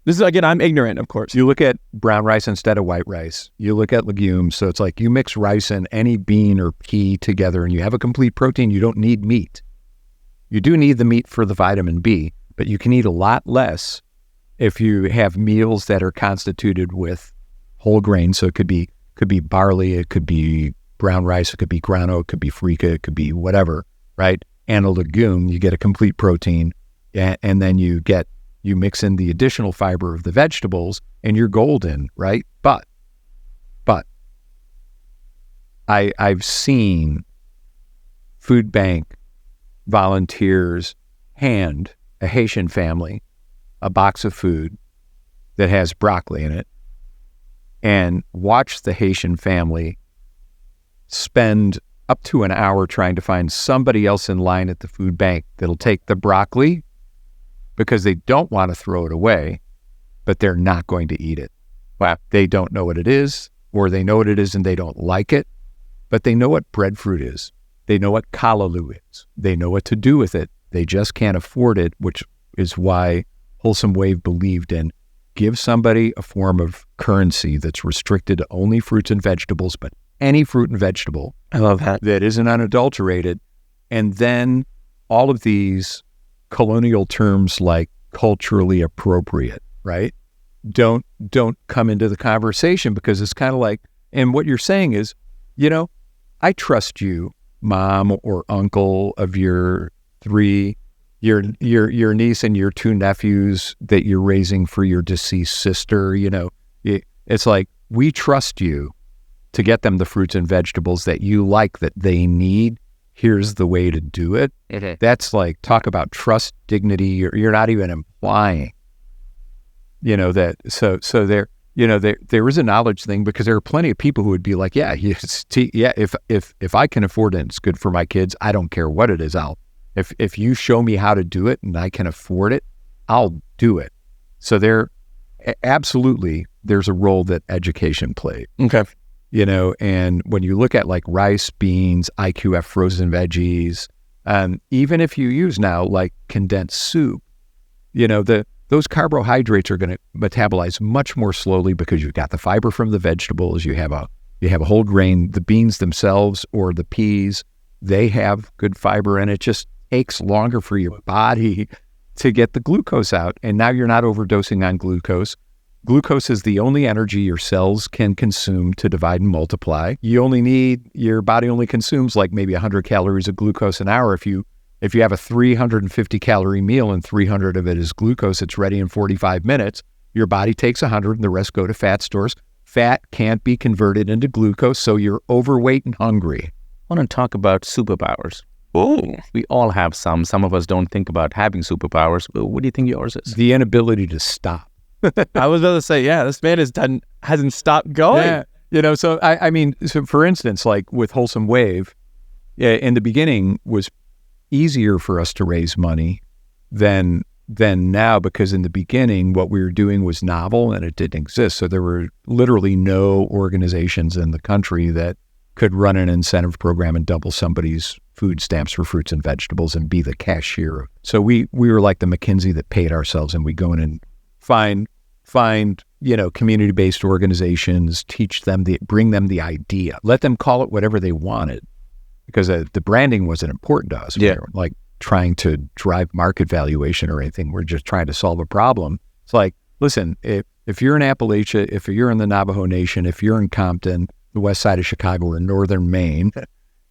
this is, again, I'm ignorant, of course. You look at brown rice instead of white rice. You look at legumes. So it's like you mix rice and any bean or pea together and you have a complete protein. You don't need meat. You do need the meat for the vitamin B, but you can eat a lot less if you have meals that are constituted with whole grain. So it could be barley, it could be brown rice, it could be grano, it could be freekeh, it could be whatever, right? And a legume, you get a complete protein, and then you mix in the additional fiber of the vegetables and you're golden, right? But I've seen food bank volunteers hand a Haitian family a box of food that has broccoli in it and watch the Haitian family spend up to an hour trying to find somebody else in line at the food bank that'll take the broccoli because they don't want to throw it away, but they're not going to eat it. Wow. They don't know what it is, or they know what it is and they don't like it, but they know what breadfruit is. They know what callaloo is. They know what to do with it. They just can't afford it, which is why Wholesome Wave believed in give somebody a form of currency that's restricted to only fruits and vegetables, but any fruit and vegetable. I love that. That isn't unadulterated. And then all of these colonial terms like culturally appropriate, right? Don't come into the conversation because it's kind of like, and what you're saying is, I trust you, mom or uncle of your niece and your 2 nephews that you're raising for your deceased sister. It's like, we trust you to get them the fruits and vegetables that you like, that they need. Here's the way to do it. Mm-hmm. That's like, talk about trust, dignity. You're not even implying, that. So there is a knowledge thing, because there are plenty of people who would be like, if I can afford it and it's good for my kids, I don't care what it is. If you show me how to do it and I can afford it, I'll do it. So absolutely, there's a role that education played. Okay. And when you look at like rice, beans, IQF frozen veggies, even if you use now like condensed soup, those carbohydrates are going to metabolize much more slowly because you've got the fiber from the vegetables. You have a whole grain. The beans themselves or the peas, they have good fiber, and it just takes longer for your body to get the glucose out. And now you're not overdosing on glucose. Glucose is the only energy your cells can consume to divide and multiply. Your body only consumes like maybe 100 calories of glucose an hour. If you have a 350 calorie meal and 300 of it is glucose, it's ready in 45 minutes. Your body takes 100 and the rest go to fat stores. Fat can't be converted into glucose, so you're overweight and hungry. I want to talk about superpowers. Oh, we all have some. Some of us don't think about having superpowers. What do you think yours is? The inability to stop. I was about to say, this man hasn't stopped going. Yeah. So I mean, so for instance, like with Wholesome Wave, in the beginning was easier for us to raise money than now, because in the beginning, what we were doing was novel and it didn't exist. So there were literally no organizations in the country that could run an incentive program and double somebody's food stamps for fruits and vegetables and be the cashier. So we were like the McKinsey that paid ourselves, and we go in and find community-based organizations, bring them the idea, let them call it whatever they wanted, because the branding wasn't important to us. We weren't like trying to drive market valuation or anything. We're just trying to solve a problem. It's like, listen, if you're in Appalachia, if you're in the Navajo Nation, if you're in Compton, the west side of Chicago, or northern Maine,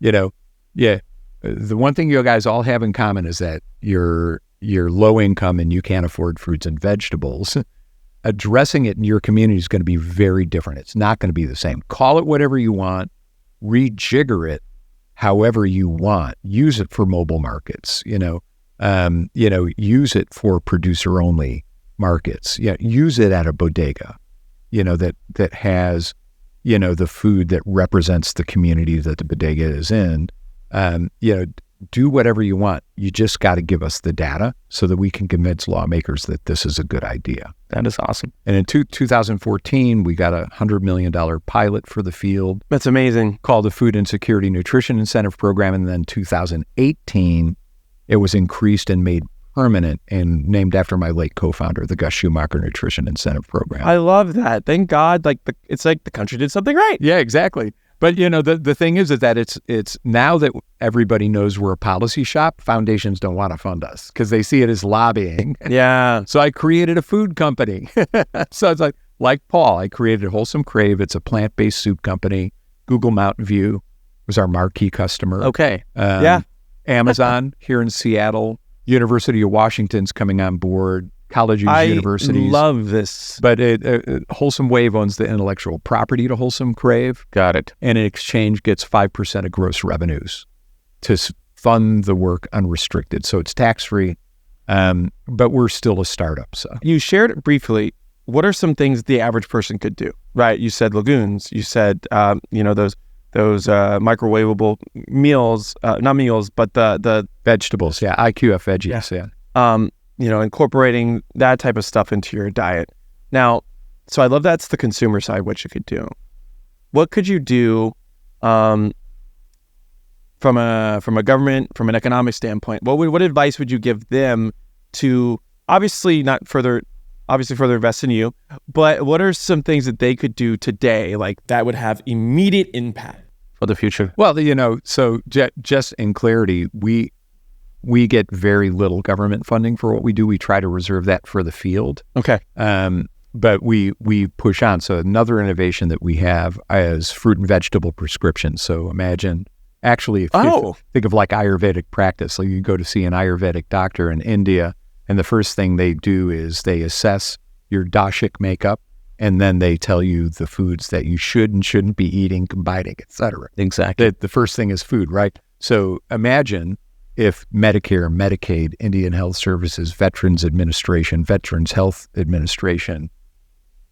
the one thing you guys all have in common is that you're low income and you can't afford fruits and vegetables. Addressing it in your community is going to be very different. It's not going to be the same. Call it whatever you want, rejigger it, however you want. Use it for mobile markets, use it for producer only markets. Yeah, use it at a bodega, that has, the food that represents the community that the bodega is in. Do whatever you want. You just got to give us the data so that we can convince lawmakers that this is a good idea. That is awesome. And in 2014, we got a $100 million pilot for the field. That's amazing. Called the Food Insecurity Nutrition Incentive Program. And then 2018, it was increased and made permanent and named after my late co-founder, the Gus Schumacher Nutrition Incentive Program. I love that. Thank God. It's like the country did something right. Yeah, exactly. But the thing is that it's now that everybody knows we're a policy shop, foundations don't want to fund us because they see it as lobbying. Yeah. So I created a food company. So it's like Paul, I created Wholesome Crave. It's a plant-based soup company. Google Mountain View was our marquee customer. Okay. Amazon here in Seattle. University of Washington's coming on board. Colleges, universities. I love this. But Wholesome Wave owns the intellectual property to Wholesome Crave. Got it. And in exchange gets 5% of gross revenues to fund the work unrestricted. So it's tax-free, but we're still a startup. So you shared it briefly. What are some things the average person could do? Right. You said lagoons. You said, those microwavable meals, not meals, but the vegetables. Yeah. IQF veggies. Yeah. Incorporating that type of stuff into your diet. Now, so I love that's the consumer side, what you could do. What could you do from a government, from an economic standpoint? What advice would you give them to obviously further invest in you, but what are some things that they could do today that would have immediate impact for the future? Well, so just in clarity, we get very little government funding for what we do. We try to reserve that for the field. Okay. But we push on. So another innovation that we have is fruit and vegetable prescriptions. So imagine, actually, if you think of like Ayurvedic practice, like you go to see an Ayurvedic doctor in India, and the first thing they do is they assess your dashik makeup, and then they tell you the foods that you should and shouldn't be eating, combining, et cetera. Exactly. The first thing is food, right? So imagine if Medicare, Medicaid, Indian Health Services, Veterans Administration, Veterans Health Administration,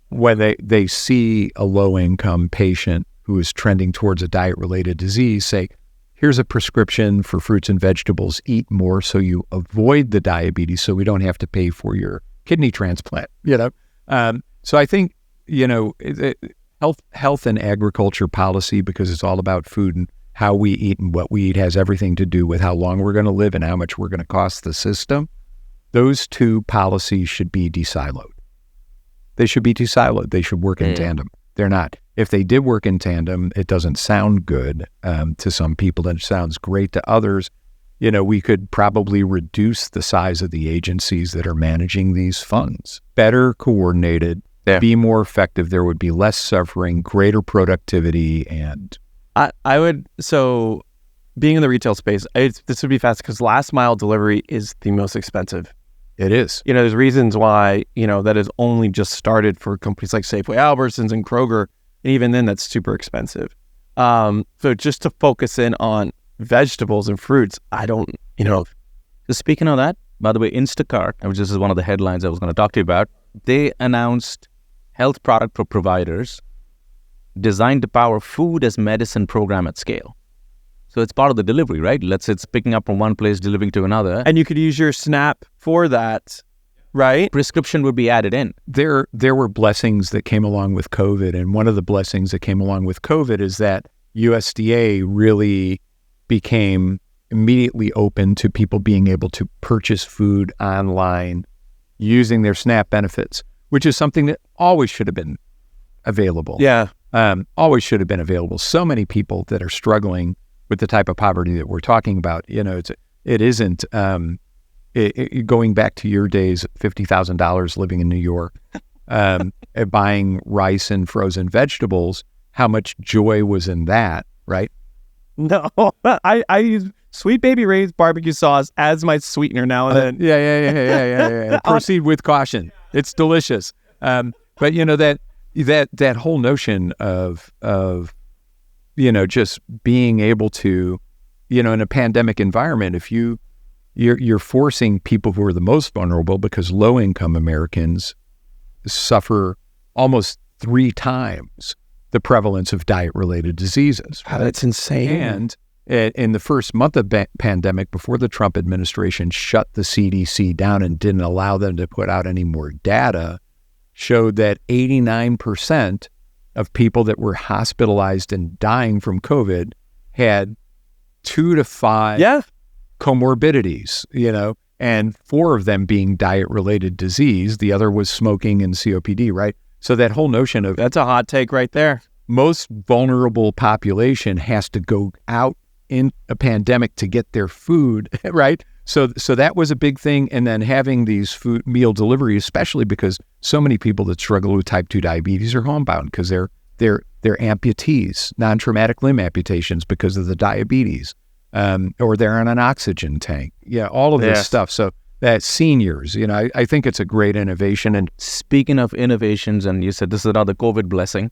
when they see a low-income patient who is trending towards a diet-related disease, say, here's a prescription for fruits and vegetables, eat more so you avoid the diabetes so we don't have to pay for your kidney transplant, So I think, health and agriculture policy, because it's all about food and how we eat and what we eat has everything to do with how long we're going to live and how much we're going to cost the system. Those two policies should be de-siloed. They should be de-siloed. They should work in tandem. They're not. If they did work in tandem, it doesn't sound good to some people, and it sounds great to others. We could probably reduce the size of the agencies that are managing these funds. Better coordinated, be more effective. There would be less suffering, greater productivity, and I would, so being in the retail space, this would be fast because last mile delivery is the most expensive. It is. There's reasons why, that has only just started for companies like Safeway, Albertsons, and Kroger. And even then, that's super expensive. So just to focus in on vegetables and fruits, So speaking of that, by the way, Instacart, which this is one of the headlines I was going to talk to you about, they announced health product for providers designed to power food as medicine program at scale. So it's part of the delivery, right? Let's say it's picking up from one place, delivering to another. And you could use your SNAP for that, right? Prescription would be added in. There were blessings that came along with COVID. And one of the blessings that came along with COVID is that USDA really became immediately open to people being able to purchase food online using their SNAP benefits, which is something that always should have been available. Yeah. Always should have been available. So many people that are struggling with the type of poverty that we're talking about, it isn't going back to your days, $50,000 living in New York, buying rice and frozen vegetables, how much joy was in that, right? No, I use Sweet Baby Ray's barbecue sauce as my sweetener now and then. Yeah. Proceed with caution. It's delicious. But that whole notion of just being able to in a pandemic environment, if you're forcing people who are the most vulnerable, because low-income Americans suffer almost 3 times the prevalence of diet-related diseases. Wow, that's insane. And in the first month of pandemic, before the Trump administration shut the CDC down and didn't allow them to put out any more data, showed that 89% of people that were hospitalized and dying from COVID had 2 to 5 comorbidities, and 4 of them being diet-related disease. The other was smoking and COPD, right? So that whole notion of That's a hot take right there. most vulnerable population has to go out in a pandemic to get their food, right? So that was a big thing. And then having these food meal delivery, especially because so many people that struggle with type 2 diabetes are homebound because they're amputees, non-traumatic limb amputations because of the diabetes, or they're on an oxygen tank. Yeah, all of this stuff. So that seniors, I think it's a great innovation. And Speaking of innovations, and you said this is another COVID blessing,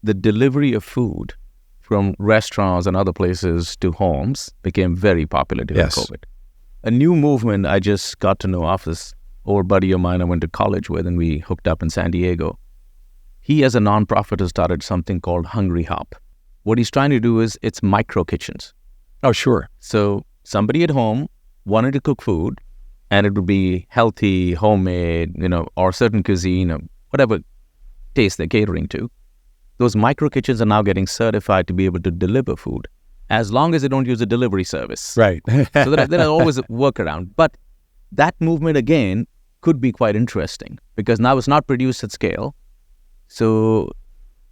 the delivery of food from restaurants and other places to homes became very popular during COVID. A new movement I just got to know of, this old buddy of mine I went to college with, and we hooked up in San Diego. He, as a nonprofit, has started something called Hungry Hop. What he's trying to do is it's micro kitchens. oh, sure. So somebody at home wanted to cook food, and it would be healthy, homemade, or certain cuisine, whatever taste they're catering to. Those micro kitchens are now getting certified to be able to deliver food, as long as they don't use a delivery service. Right. So there are always a workaround. But that movement, again, could be quite interesting because now it's not produced at scale. So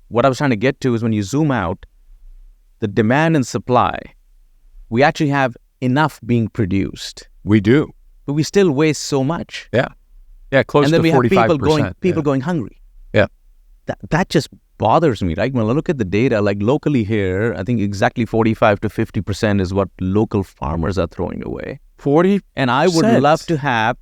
what I was trying to get to is when you zoom out, the demand and supply, we actually have enough being produced. We do. But we still waste so much. Yeah. Yeah, close and then to 45%. we have people going hungry. Yeah. That just bothers me, right? When I look at the data, like locally here, I think exactly 45 to 50% is what local farmers are throwing away. 40%. And I would love to have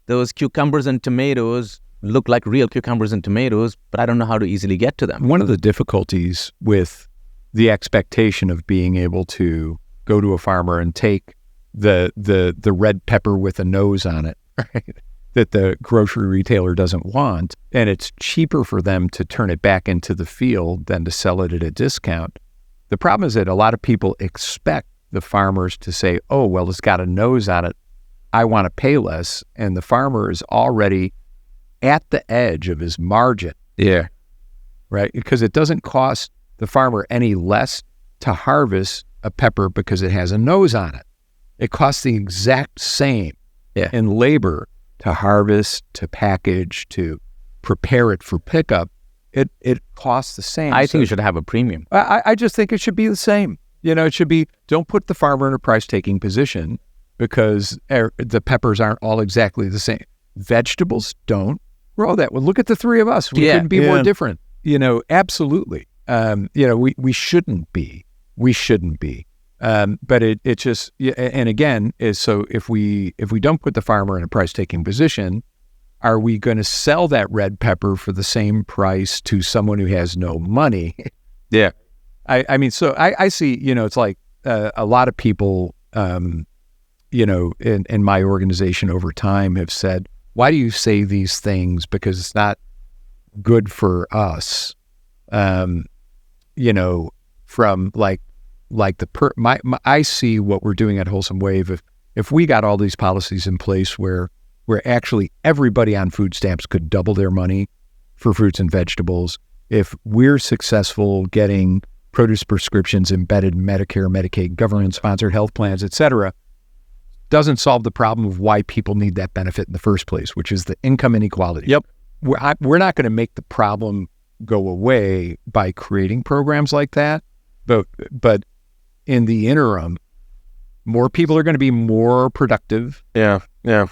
those cucumbers and tomatoes look like real cucumbers and tomatoes, but I don't know how to easily get to them. One of the difficulties with the expectation of being able to go to a farmer and take the red pepper with a nose on it, right, that the grocery retailer doesn't want, and it's cheaper for them to turn it back into the field than to sell it at a discount. The problem is that a lot of people expect the farmers to say, oh, well, it's got a nose on it, I want to pay less, and the farmer is already at the edge of his margin. Yeah. Right? Because it doesn't cost the farmer any less to harvest a pepper because it has a nose on it. It costs the exact same in labor to harvest, to package, to prepare it for pickup. It costs the same. I think we should have a premium. I just think it should be the same. It should be, don't put the farmer in a price-taking position because the peppers aren't all exactly the same. Vegetables don't grow that. Well, look at the three of us. We couldn't be more different. Absolutely. We shouldn't be. We shouldn't be. But it just, and again, is so if we don't put the farmer in a price-taking position, are we going to sell that red pepper for the same price to someone who has no money? Yeah. I mean, so I see, it's like a lot of people, in my organization over time have said, why do you say these things? Because it's not good for us, from I see what we're doing at Wholesome Wave. If we got all these policies in place where actually everybody on food stamps could double their money for fruits and vegetables, if we're successful getting produce prescriptions embedded in Medicare, Medicaid, government-sponsored health plans, et cetera, doesn't solve the problem of why people need that benefit in the first place, which is the income inequality. Yep. We're not going to make the problem go away by creating programs like that, but in the interim, more people are going to be more productive. Yeah.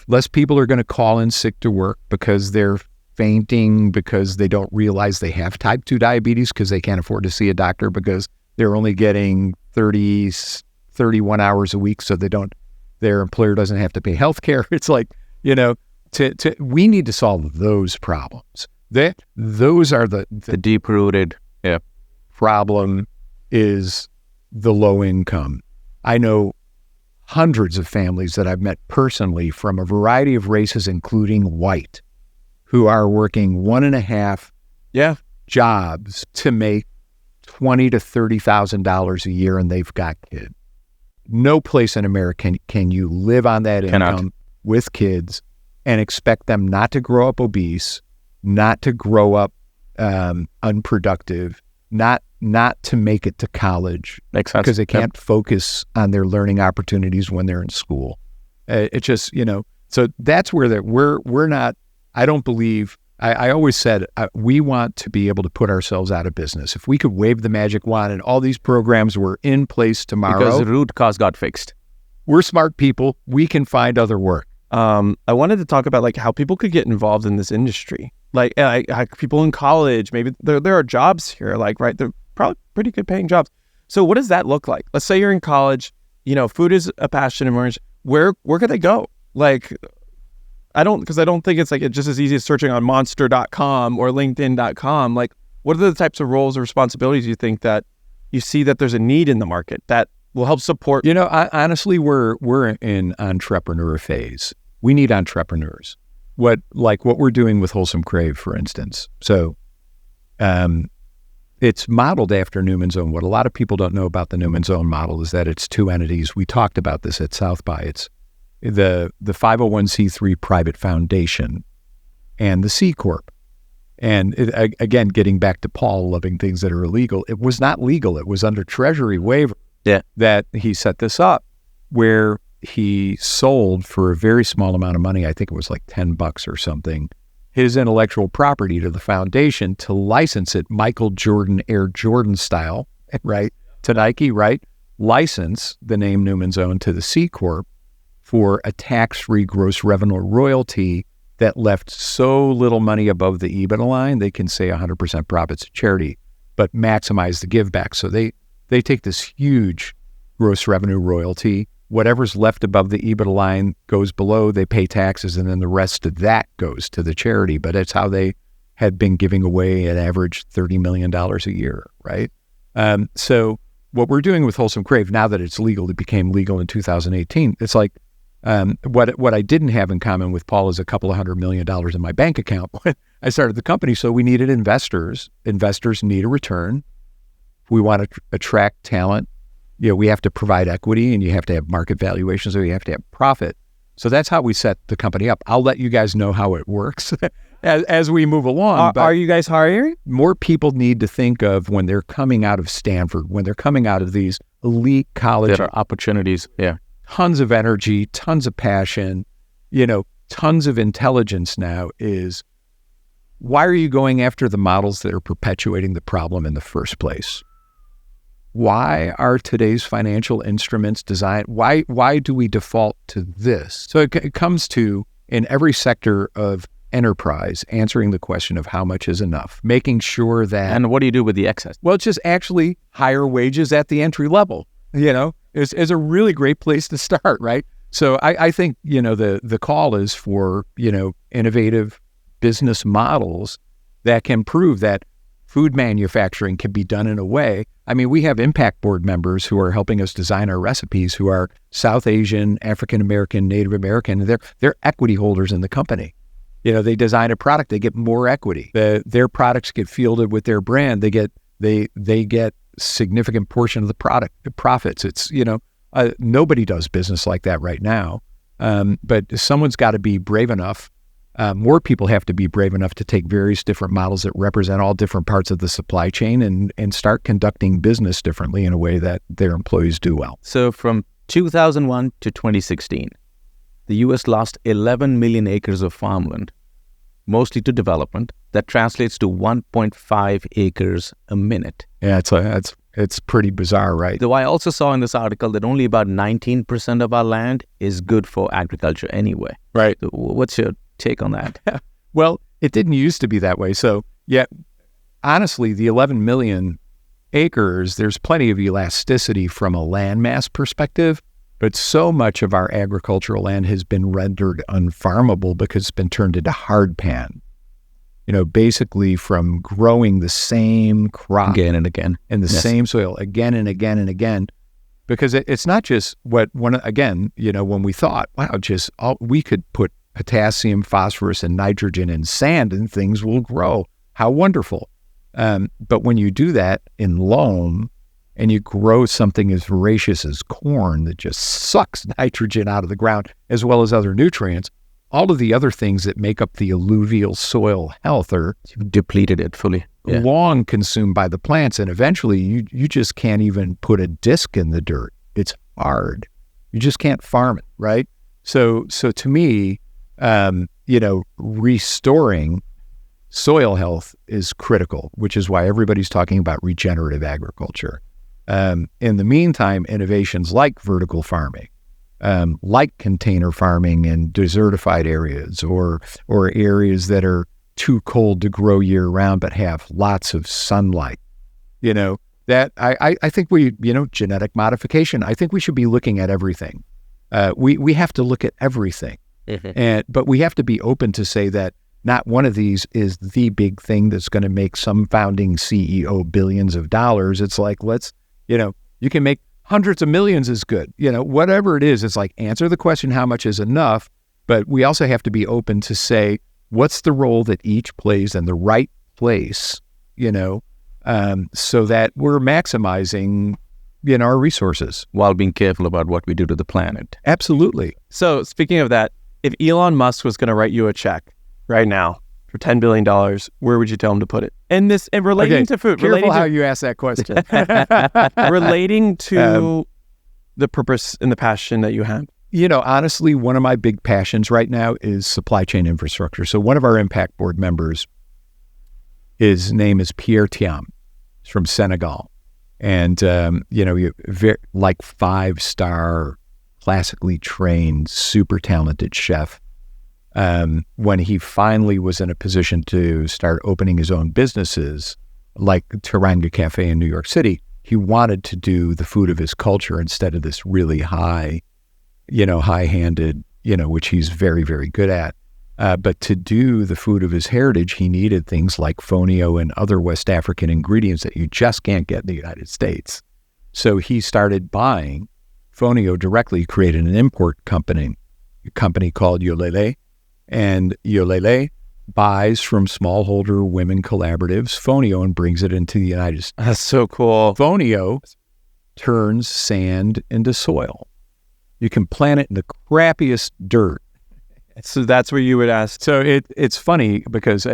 Less people are going to call in sick to work because they're fainting, because they don't realize they have type 2 diabetes, because they can't afford to see a doctor, because they're only getting 31 hours a week, so their employer doesn't have to pay health care. It's like, we need to solve those problems. Those are the deep-rooted problem is the low income. I know hundreds of families that I've met personally from a variety of races, including white, who are working 1.5 jobs to make $20,000 to $30,000 a year, and they've got kids. No place in America can you live on that income with kids and expect them not to grow up obese, not to grow up unproductive, not to make it to college. Makes sense. Because they can't focus on their learning opportunities when they're in school. It just, so that's where we're not, I don't believe, I always said we want to be able to put ourselves out of business. If we could wave the magic wand and all these programs were in place tomorrow. Because the root cause got fixed. We're smart people. We can find other work. I wanted to talk about like how people could get involved in this industry. Like people in college, maybe there are jobs here, like, right? They're probably pretty good paying jobs. So what does that look like? Let's say you're in college, food is a passion of yours. Where could they go? Like, I don't think it's like it's just as easy as searching on monster.com or linkedin.com. Like, what are the types of roles or responsibilities you think that you see that there's a need in the market that will help support? Honestly, we're in entrepreneur phase. We need entrepreneurs. What we're doing with Wholesome Crave, for instance. So it's modeled after Newman's Own. What a lot of people don't know about the Newman's Own model is that it's two entities. We talked about this at South by. It's the 501c3 private foundation and the C Corp. And again, getting back to Paul loving things that are illegal, it was not legal. It was under Treasury waiver that he set this up, where he sold for a very small amount of money. I think it was like $10 or something, his intellectual property to the foundation to license it Michael Jordan Air Jordan style, right? To Nike, right? License the name Newman's Own to the C Corp for a tax-free gross revenue royalty that left so little money above the EBITDA line, they can say 100% profits to charity, but maximize the give back. So they take this huge gross revenue royalty. Whatever's left above the EBITDA line goes below, they pay taxes, and then the rest of that goes to the charity. But it's how they had been giving away an average $30 million a year, right? So what we're doing with Wholesome Crave, now that it's legal, it became legal in 2018, it's like, what I didn't have in common with Paul is a couple of $100 million in my bank account when I started the company. So we needed investors. Investors need a return. We want to attract talent. We have to provide equity, and you have to have market valuations, or you have to have profit. So that's how we set the company up. I'll let you guys know how it works as we move along. Are you guys hiring? More people need to think of when they're coming out of Stanford, when they're coming out of these elite college. There are opportunities. Yeah. Tons of energy, tons of passion, tons of intelligence now is, why are you going after the models that are perpetuating the problem in the first place? Why are today's financial instruments designed? Why do we default to this? So it comes to, in every sector of enterprise, answering the question of how much is enough, making sure that... And what do you do with the excess? Well, it's just actually higher wages at the entry level, is a really great place to start, right? So I think, the call is for, innovative business models that can prove that food manufacturing can be done in a way. I mean, we have impact board members who are helping us design our recipes who are South Asian, African American, Native American. They're equity holders in the company. They design a product, they get more equity. Their products get fielded with their brand. They get significant portion of the profits. It's, nobody does business like that right now. But someone's got to be brave enough. More people have to be brave enough to take various different models that represent all different parts of the supply chain and start conducting business differently in a way that their employees do well. So from 2001 to 2016, the U.S. lost 11 million acres of farmland, mostly to development. That translates to 1.5 acres a minute. Yeah, it's pretty bizarre, right? Though I also saw in this article that only about 19% of our land is good for agriculture anyway. Right. So what's your take on that? Well, it didn't used to be that way. So, yeah, honestly, the 11 million acres, there's plenty of elasticity from a landmass perspective, but so much of our agricultural land has been rendered unfarmable because it's been turned into hardpan. Basically from growing the same crop again and again in the same soil again and again and again, because it's not just when we thought, wow, we could put potassium, phosphorus, and nitrogen in sand and things will grow. How wonderful. But when you do that in loam and you grow something as voracious as corn that just sucks nitrogen out of the ground as well as other nutrients, all of the other things that make up the alluvial soil health are depleted it fully. Long consumed by the plants. And eventually you just can't even put a disc in the dirt. It's hard. You just can't farm it, right? So to me, restoring soil health is critical, which is why everybody's talking about regenerative agriculture. In the meantime, innovations like vertical farming, like container farming in desertified areas or areas that are too cold to grow year round but have lots of sunlight, that I think genetic modification, I think we should be looking at everything. We have to look at everything. But we have to be open to say that not one of these is the big thing that's going to make some founding CEO billions of dollars. It's like, you can make hundreds of millions is good. Whatever it is, it's like, answer the question, how much is enough? But we also have to be open to say, what's the role that each plays in the right place, so that we're maximizing, our resources. While being careful about what we do to the planet. Absolutely. So speaking of that, if Elon Musk was going to write you a check right now for $10 billion, where would you tell him to put it? And relating to food. Careful how you ask that question. Relating to the purpose and the passion that you have. Honestly, one of my big passions right now is supply chain infrastructure. So one of our impact board members, his name is Pierre Thiam. He's from Senegal. And, like 5-star, classically trained, super talented chef. When he finally was in a position to start opening his own businesses, like Teranga Cafe in New York City, he wanted to do the food of his culture instead of this really high-handed, which he's very, very good at. But to do the food of his heritage, he needed things like fonio and other West African ingredients that you just can't get in the United States. So he started buying fonio directly, created an import company, a company called Yolele. And Yolele buys from smallholder women collaboratives fonio and brings it into the United States. That's so cool. Fonio turns sand into soil. You can plant it in the crappiest dirt. So that's where you would ask. So it's funny because,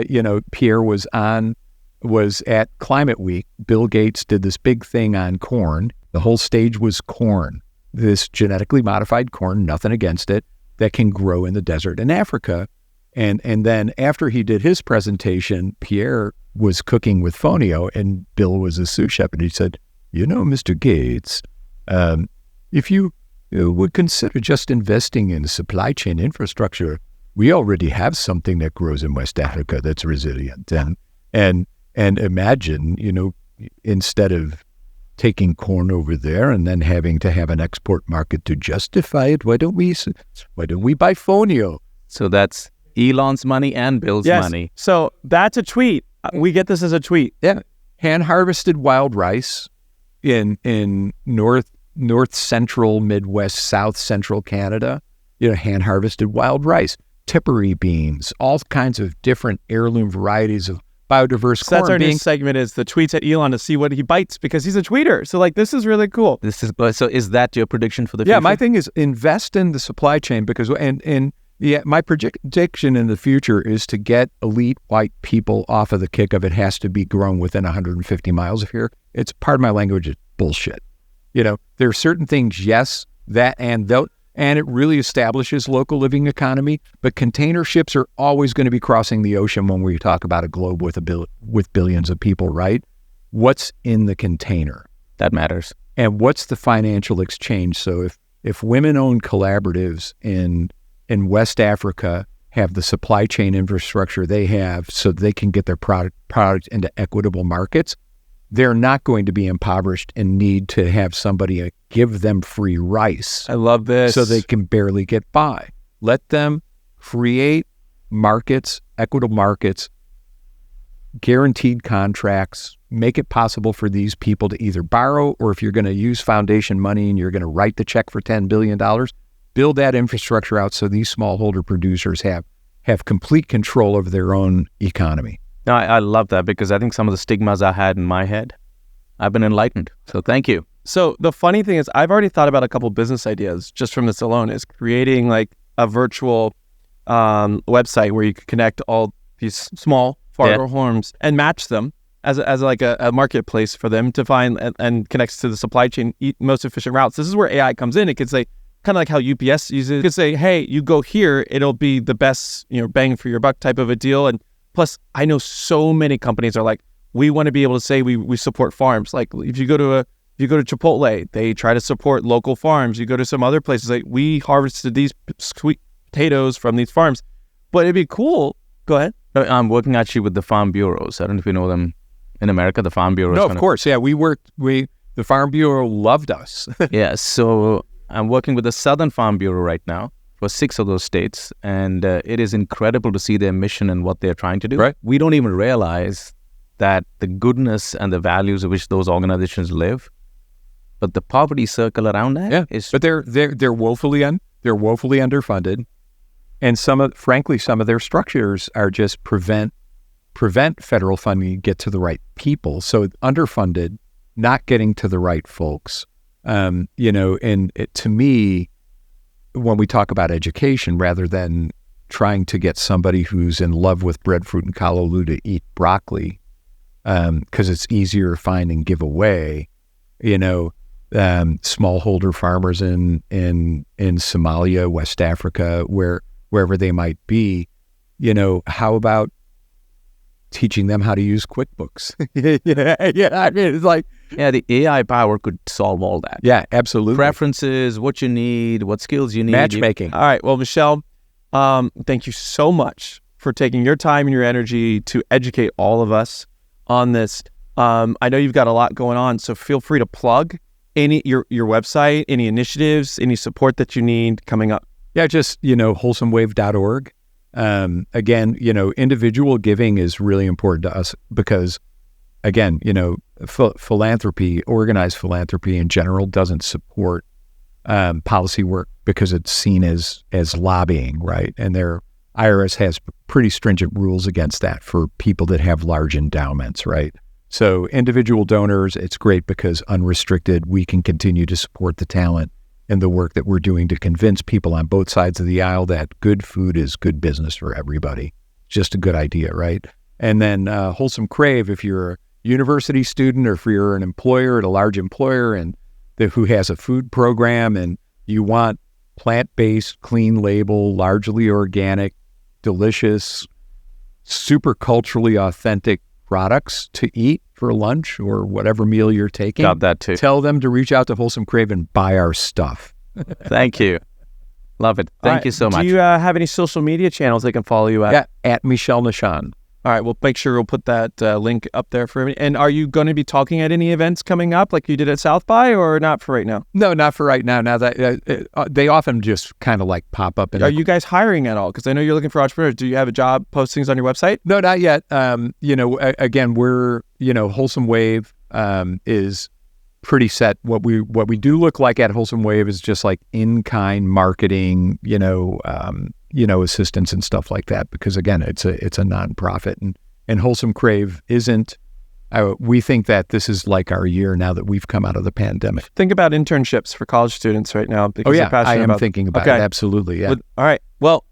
Pierre was at Climate Week. Bill Gates did this big thing on corn. The whole stage was corn, this genetically modified corn, nothing against it, that can grow in the desert in Africa. And then after he did his presentation, Pierre was cooking with fonio and Bill was a sous chef. And he said, Mr. Gates, if you would consider just investing in supply chain infrastructure, we already have something that grows in West Africa that's resilient. And imagine, instead of taking corn over there and then having to have an export market to justify it, why don't we buy fonio? So that's Elon's money and Bill's money. So that's a tweet. We get this as a tweet. Yeah. Hand harvested wild rice in north central, Midwest, south central Canada, hand harvested wild rice, Tipperary beans, all kinds of different heirloom varieties of biodiverse corn. That's our new segment, is the tweets at Elon to see what he bites, because he's a tweeter. So this is really cool. So is that your prediction for the future? Yeah, my thing is invest in the supply chain, because my prediction in the future is to get elite white people off of the kick of it has to be grown within 150 miles of here. It's, pardon my language, it's bullshit. There are certain things, yes, and it really establishes local living economy, but container ships are always going to be crossing the ocean when we talk about a globe with billions of people, right? What's in the container? That matters. And what's the financial exchange? So if women-owned collaboratives in West Africa have the supply chain infrastructure they have so they can get their product into equitable markets, they're not going to be impoverished and need to have somebody give them free rice. I love this. So they can barely get by. Let them create markets, equitable markets, guaranteed contracts, make it possible for these people to either borrow, or if you're going to use foundation money and you're going to write the check for $10 billion, build that infrastructure out so these smallholder producers have complete control over their own economy. No, I love that, because I think some of the stigmas I had in my head, I've been enlightened. So thank you. So the funny thing is, I've already thought about a couple business ideas just from this alone, is creating like a virtual website where you could connect all these small farmer homes and match them as like a marketplace for them to find and connects to the supply chain most efficient routes. This is where AI comes in. It could say, kind of like how UPS uses it. It could say, hey, you go here, it'll be the best, bang for your buck type of a deal. And plus, I know so many companies are like, we want to be able to say we support farms. Like if you go to Chipotle, they try to support local farms. You go to some other places, like we harvested these sweet potatoes from these farms. But it'd be cool. Go ahead. I'm working actually with the farm bureaus. I don't know if you know them in America, the farm bureaus. No, of course. Yeah, the Farm Bureau loved us. Yeah, so I'm working with the Southern Farm Bureau right now for 6 of those states, and it is incredible to see their mission and what they're trying to do. Right. We don't even realize that the goodness and the values of which those organizations live, but the poverty circle around that is. But they're woefully underfunded, and frankly, some of their structures are just prevent federal funding get to the right people. So underfunded, not getting to the right folks. And to me, when we talk about education, rather than trying to get somebody who's in love with breadfruit and callaloo to eat broccoli, because it's easier to find and give away, smallholder farmers in Somalia, West Africa, wherever they might be, how about teaching them how to use QuickBooks? I mean, it's like, the AI power could solve all that. Yeah, absolutely. Preferences, what you need, what skills you need. Matchmaking. All right. Well, Michel, thank you so much for taking your time and your energy to educate all of us on this. I know you've got a lot going on, so feel free to plug your website, any initiatives, any support that you need coming up. Yeah, just, wholesomewave.org. Again, individual giving is really important to us because, again, philanthropy, organized philanthropy in general doesn't support policy work because it's seen as lobbying, right? And their IRS has pretty stringent rules against that for people that have large endowments, right? So individual donors, it's great because unrestricted, we can continue to support the talent and the work that we're doing to convince people on both sides of the aisle that good food is good business for everybody. Just a good idea, right? And then Wholesome Crave, if you're a university student or if you're an employer at a large employer and who has a food program and you want plant-based, clean label, largely organic, delicious, super culturally authentic products to eat for lunch or whatever meal you're taking. Got that too. Tell them to reach out to Wholesome Crave and buy our stuff. Thank you. Love it. Thank you so much. Do you have any social media channels they can follow you at? Yeah, at Michel Nischan. All right, we'll make sure we'll put that link up there for everybody. And are you going to be talking at any events coming up like you did at South by or not for right now? No, not for right now. Now that they often just kind of like pop up. Are you guys hiring at all? Because I know you're looking for entrepreneurs. Do you have a job postings on your website? No, not yet. Again, we're, Wholesome Wave is pretty set. What we do look like at Wholesome Wave is just like in-kind marketing, assistance and stuff like that. Because again, it's a nonprofit, and Wholesome Crave isn't. We think that this is like our year now that we've come out of the pandemic. Think about internships for college students right now. Oh yeah, I am thinking about it. Absolutely. Yeah. All right. Well,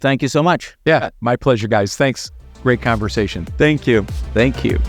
thank you so much. Yeah, my pleasure, guys. Thanks. Great conversation. Thank you. Thank you.